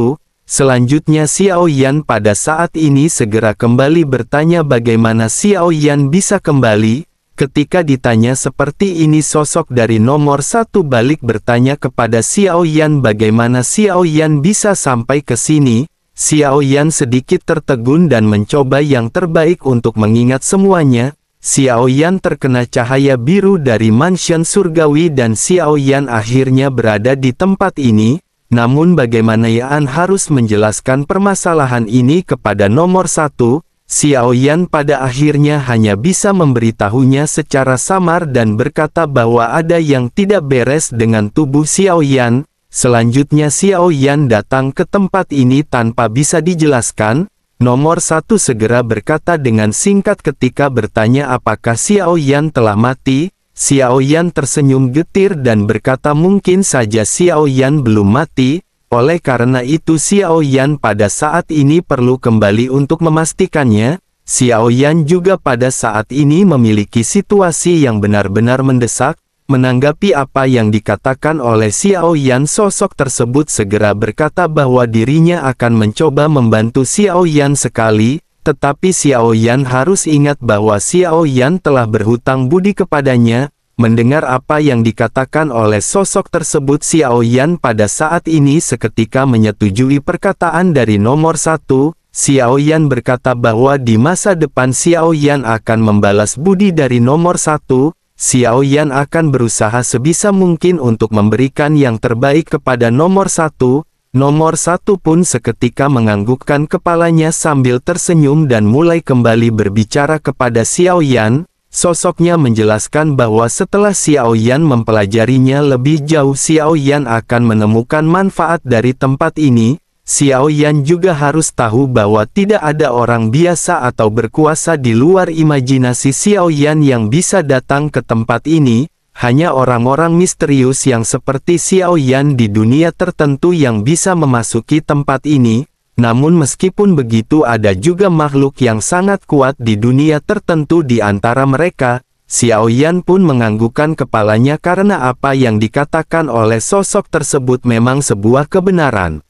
Selanjutnya Xiao Yan pada saat ini segera kembali bertanya bagaimana Xiao Yan bisa kembali. Ketika ditanya seperti ini sosok dari nomor 1 balik bertanya kepada Xiao Yan bagaimana Xiao Yan bisa sampai ke sini. Xiao Yan sedikit tertegun dan mencoba yang terbaik untuk mengingat semuanya. Xiao Yan terkena cahaya biru dari mansion surgawi dan Xiao Yan akhirnya berada di tempat ini. Namun bagaimana Yan harus menjelaskan permasalahan ini kepada nomor 1, Xiao Yan pada akhirnya hanya bisa memberitahunya secara samar dan berkata bahwa ada yang tidak beres dengan tubuh Xiao Yan. Selanjutnya Xiao Yan datang ke tempat ini tanpa bisa dijelaskan. Nomor 1 segera berkata dengan singkat ketika bertanya apakah Xiao Yan telah mati. Xiao Yan tersenyum getir dan berkata mungkin saja Xiao Yan belum mati, oleh karena itu Xiao Yan pada saat ini perlu kembali untuk memastikannya. Xiao Yan juga pada saat ini memiliki situasi yang benar-benar mendesak. Menanggapi apa yang dikatakan oleh Xiao Yan, sosok tersebut segera berkata bahwa dirinya akan mencoba membantu Xiao Yan sekali. Tetapi Xiao Yan harus ingat bahwa Xiao Yan telah berhutang budi kepadanya. Mendengar apa yang dikatakan oleh sosok tersebut Xiao Yan pada saat ini seketika menyetujui perkataan dari nomor 1. Xiao Yan berkata bahwa di masa depan Xiao Yan akan membalas budi dari nomor 1. Xiao Yan akan berusaha sebisa mungkin untuk memberikan yang terbaik kepada nomor 1. Nomor 1 pun seketika menganggukkan kepalanya sambil tersenyum dan mulai kembali berbicara kepada Xiao Yan. Sosoknya menjelaskan bahwa setelah Xiao Yan mempelajarinya lebih jauh Xiao Yan akan menemukan manfaat dari tempat ini. Xiao Yan juga harus tahu bahwa tidak ada orang biasa atau berkuasa di luar imajinasi Xiao Yan yang bisa datang ke tempat ini, hanya orang-orang misterius yang seperti Xiao Yan di dunia tertentu yang bisa memasuki tempat ini. Namun meskipun begitu ada juga makhluk yang sangat kuat di dunia tertentu di antara mereka. Xiao Yan pun menganggukkan kepalanya karena apa yang dikatakan oleh sosok tersebut memang sebuah kebenaran.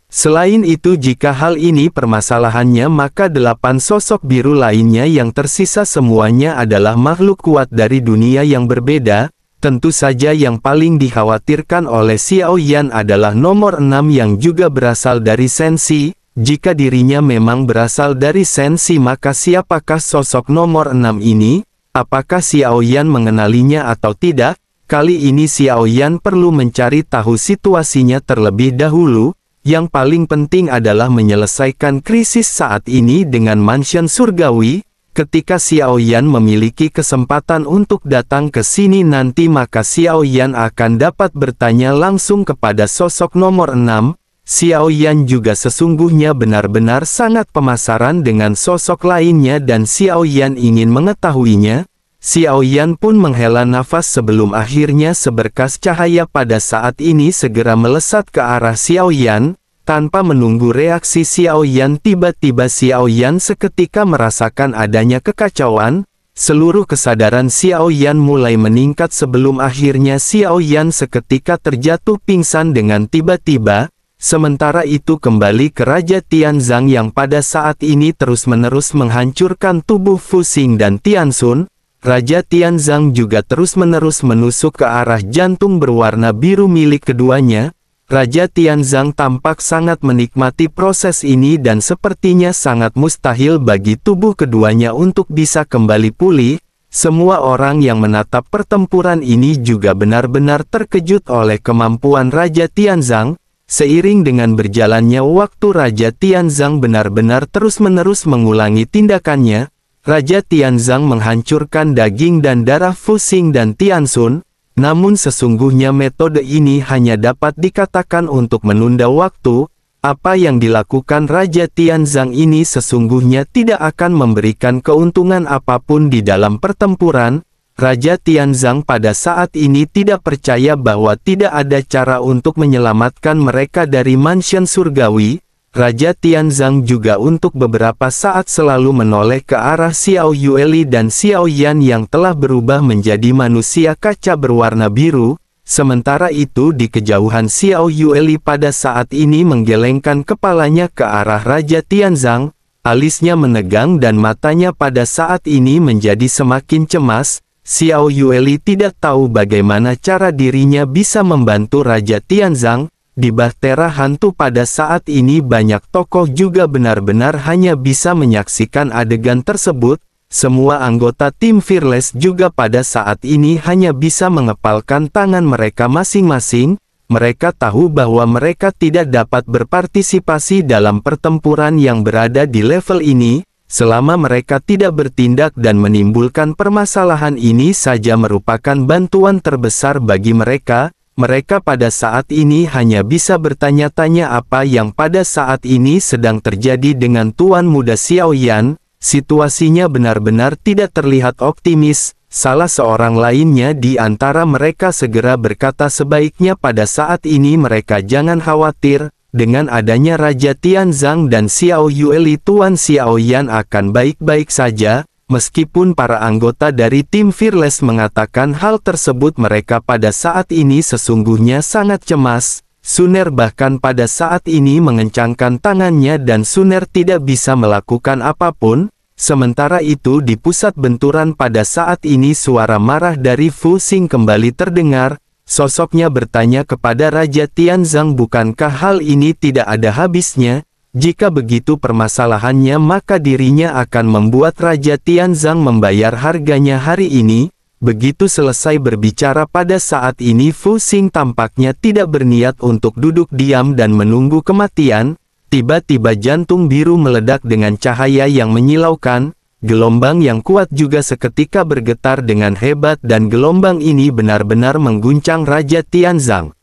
Selain itu jika hal ini permasalahannya maka 8 sosok biru lainnya yang tersisa semuanya adalah makhluk kuat dari dunia yang berbeda. Tentu saja yang paling dikhawatirkan oleh Xiao Yan adalah nomor 6 yang juga berasal dari Sensi. Jika dirinya memang berasal dari Sensi maka siapakah sosok nomor 6 ini? Apakah Xiao Yan mengenalinya atau tidak? Kali ini Xiao Yan perlu mencari tahu situasinya terlebih dahulu. Yang paling penting adalah menyelesaikan krisis saat ini dengan mansion surgawi. Ketika Xiao Yan memiliki kesempatan untuk datang ke sini nanti maka Xiao Yan akan dapat bertanya langsung kepada sosok nomor 6. Xiao Yan juga sesungguhnya benar-benar sangat penasaran dengan sosok lainnya dan Xiao Yan ingin mengetahuinya. Xiao Yan pun menghela nafas sebelum akhirnya seberkas cahaya pada saat ini segera melesat ke arah Xiao Yan. Tanpa menunggu reaksi Xiao Yan, tiba-tiba Xiao Yan seketika merasakan adanya kekacauan. Seluruh kesadaran Xiao Yan mulai meningkat sebelum akhirnya Xiao Yan seketika terjatuh pingsan dengan tiba-tiba. Sementara itu kembali ke Raja Tianzang yang pada saat ini terus-menerus menghancurkan tubuh Fu Xing dan Tianxun. Raja Tianzang juga terus-menerus menusuk ke arah jantung berwarna biru milik keduanya. Raja Tianzang tampak sangat menikmati proses ini dan sepertinya sangat mustahil bagi tubuh keduanya untuk bisa kembali pulih. Semua orang yang menatap pertempuran ini juga benar-benar terkejut oleh kemampuan Raja Tianzang. Seiring dengan berjalannya waktu Raja Tianzang benar-benar terus-menerus mengulangi tindakannya. Raja Tianzang menghancurkan daging dan darah Fu Xing dan Tianxun. Namun sesungguhnya metode ini hanya dapat dikatakan untuk menunda waktu. Apa yang dilakukan Raja Tianzang ini sesungguhnya tidak akan memberikan keuntungan apapun di dalam pertempuran. Raja Tianzang pada saat ini tidak percaya bahwa tidak ada cara untuk menyelamatkan mereka dari mansion surgawi. Raja Tianzang juga untuk beberapa saat selalu menoleh ke arah Xiao Yueli dan Xiao Yan yang telah berubah menjadi manusia kaca berwarna biru. Sementara itu di kejauhan Xiao Yueli pada saat ini menggelengkan kepalanya ke arah Raja Tianzang. Alisnya menegang dan matanya pada saat ini menjadi semakin cemas. Xiao Yueli tidak tahu bagaimana cara dirinya bisa membantu Raja Tianzang. Di Bahtera Hantu pada saat ini banyak tokoh juga benar-benar hanya bisa menyaksikan adegan tersebut. Semua anggota tim Fearless juga pada saat ini hanya bisa mengepalkan tangan mereka masing-masing. Mereka tahu bahwa mereka tidak dapat berpartisipasi dalam pertempuran yang berada di level ini. Selama mereka tidak bertindak dan menimbulkan permasalahan ini saja merupakan bantuan terbesar bagi mereka. Mereka pada saat ini hanya bisa bertanya-tanya apa yang pada saat ini sedang terjadi dengan Tuan Muda Xiao Yan. Situasinya benar-benar tidak terlihat optimis. Salah seorang lainnya di antara mereka segera berkata sebaiknya pada saat ini mereka jangan khawatir. Dengan adanya Raja Tianzang dan Xiao Yueli Tuan Xiao Yan akan baik-baik saja. Meskipun para anggota dari tim Fearless mengatakan hal tersebut mereka pada saat ini sesungguhnya sangat cemas. Suner bahkan pada saat ini mengencangkan tangannya dan Suner tidak bisa melakukan apapun. Sementara itu di pusat benturan pada saat ini suara marah dari Fu Xing kembali terdengar. Sosoknya bertanya kepada Raja Tianzang bukankah hal ini tidak ada habisnya? Jika begitu permasalahannya maka dirinya akan membuat Raja Tianzang membayar harganya hari ini. Begitu selesai berbicara pada saat ini Fu Xing tampaknya tidak berniat untuk duduk diam dan menunggu kematian. Tiba-tiba jantung biru meledak dengan cahaya yang menyilaukan. Gelombang yang kuat juga seketika bergetar dengan hebat dan gelombang ini benar-benar mengguncang Raja Tianzang.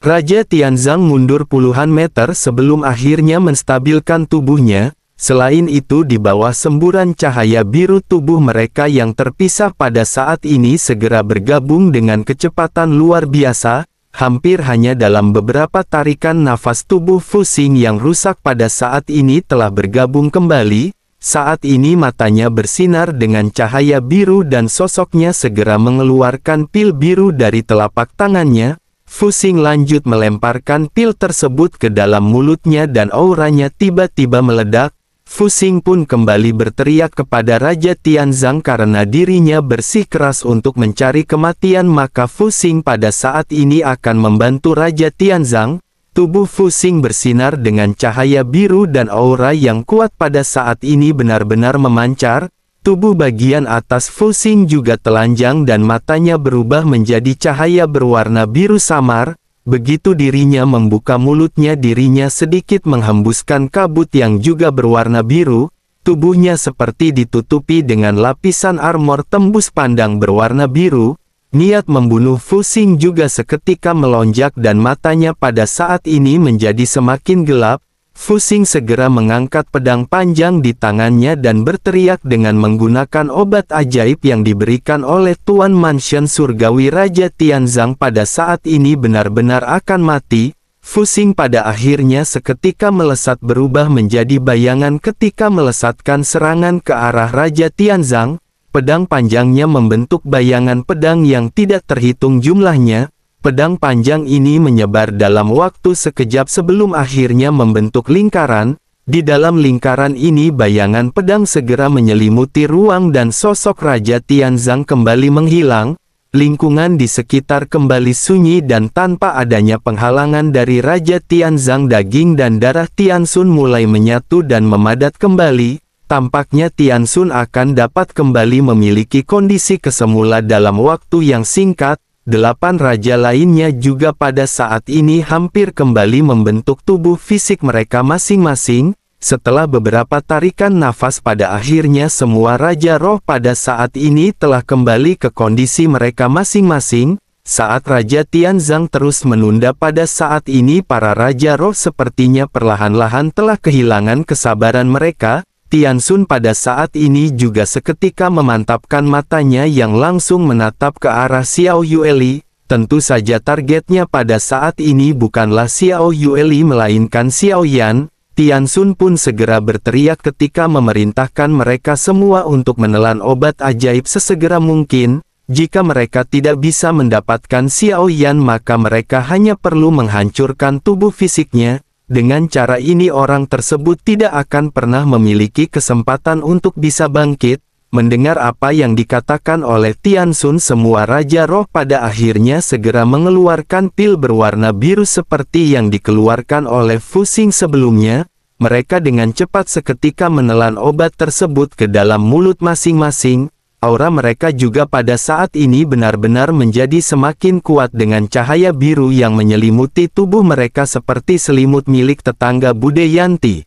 Raja Tianzang mundur puluhan meter sebelum akhirnya menstabilkan tubuhnya. Selain itu, di bawah semburan cahaya biru, tubuh mereka yang terpisah pada saat ini segera bergabung dengan kecepatan luar biasa. Hampir hanya dalam beberapa tarikan nafas, tubuh Fu Xing yang rusak pada saat ini telah bergabung kembali. Saat ini matanya bersinar dengan cahaya biru dan sosoknya segera mengeluarkan pil biru dari telapak tangannya. Fu Xing lanjut melemparkan pil tersebut ke dalam mulutnya dan auranya tiba-tiba meledak. Fu Xing pun kembali berteriak kepada Raja Tianzang karena dirinya bersikeras untuk mencari kematian, maka Fu Xing pada saat ini akan membantu Raja Tianzang. Tubuh Fu Xing bersinar dengan cahaya biru dan aura yang kuat pada saat ini benar-benar memancar. Tubuh bagian atas Fu Xing juga telanjang dan matanya berubah menjadi cahaya berwarna biru samar. Begitu dirinya membuka mulutnya, dirinya sedikit menghembuskan kabut yang juga berwarna biru. Tubuhnya seperti ditutupi dengan lapisan armor tembus pandang berwarna biru. Niat membunuh Fu Xing juga seketika melonjak dan matanya pada saat ini menjadi semakin gelap. Fu Xing segera mengangkat pedang panjang di tangannya dan berteriak dengan menggunakan obat ajaib yang diberikan oleh Tuan Mansion Surgawi. Raja Tianzang pada saat ini benar-benar akan mati. Fu Xing pada akhirnya seketika melesat berubah menjadi bayangan ketika melesatkan serangan ke arah Raja Tianzang. Pedang panjangnya membentuk bayangan pedang yang tidak terhitung jumlahnya. Pedang panjang ini menyebar dalam waktu sekejap sebelum akhirnya membentuk lingkaran. Di dalam lingkaran ini bayangan pedang segera menyelimuti ruang dan sosok Raja Tianzang kembali menghilang. Lingkungan di sekitar kembali sunyi dan tanpa adanya penghalangan dari Raja Tianzang, daging dan darah Tianxun mulai menyatu dan memadat kembali. Tampaknya Tianxun akan dapat kembali memiliki kondisi kesemula dalam waktu yang singkat. 8 raja lainnya juga pada saat ini hampir kembali membentuk tubuh fisik mereka masing-masing. Setelah beberapa tarikan nafas, pada akhirnya semua Raja Roh pada saat ini telah kembali ke kondisi mereka masing-masing. Saat Raja Tianzang terus menunda, pada saat ini para Raja Roh sepertinya perlahan-lahan telah kehilangan kesabaran mereka. Tianxun pada saat ini juga seketika memantapkan matanya yang langsung menatap ke arah Xiao Yueli. Tentu saja targetnya pada saat ini bukanlah Xiao Yueli melainkan Xiao Yan. Tianxun pun segera berteriak ketika memerintahkan mereka semua untuk menelan obat ajaib sesegera mungkin. Jika mereka tidak bisa mendapatkan Xiao Yan, maka mereka hanya perlu menghancurkan tubuh fisiknya. Dengan cara ini orang tersebut tidak akan pernah memiliki kesempatan untuk bisa bangkit. Mendengar apa yang dikatakan oleh Tianxun, semua Raja Roh pada akhirnya segera mengeluarkan pil berwarna biru seperti yang dikeluarkan oleh Fu Xing sebelumnya. Mereka dengan cepat seketika menelan obat tersebut ke dalam mulut masing-masing. Aura mereka juga pada saat ini benar-benar menjadi semakin kuat dengan cahaya biru yang menyelimuti tubuh mereka seperti selimut milik tetangga Bude Yanti.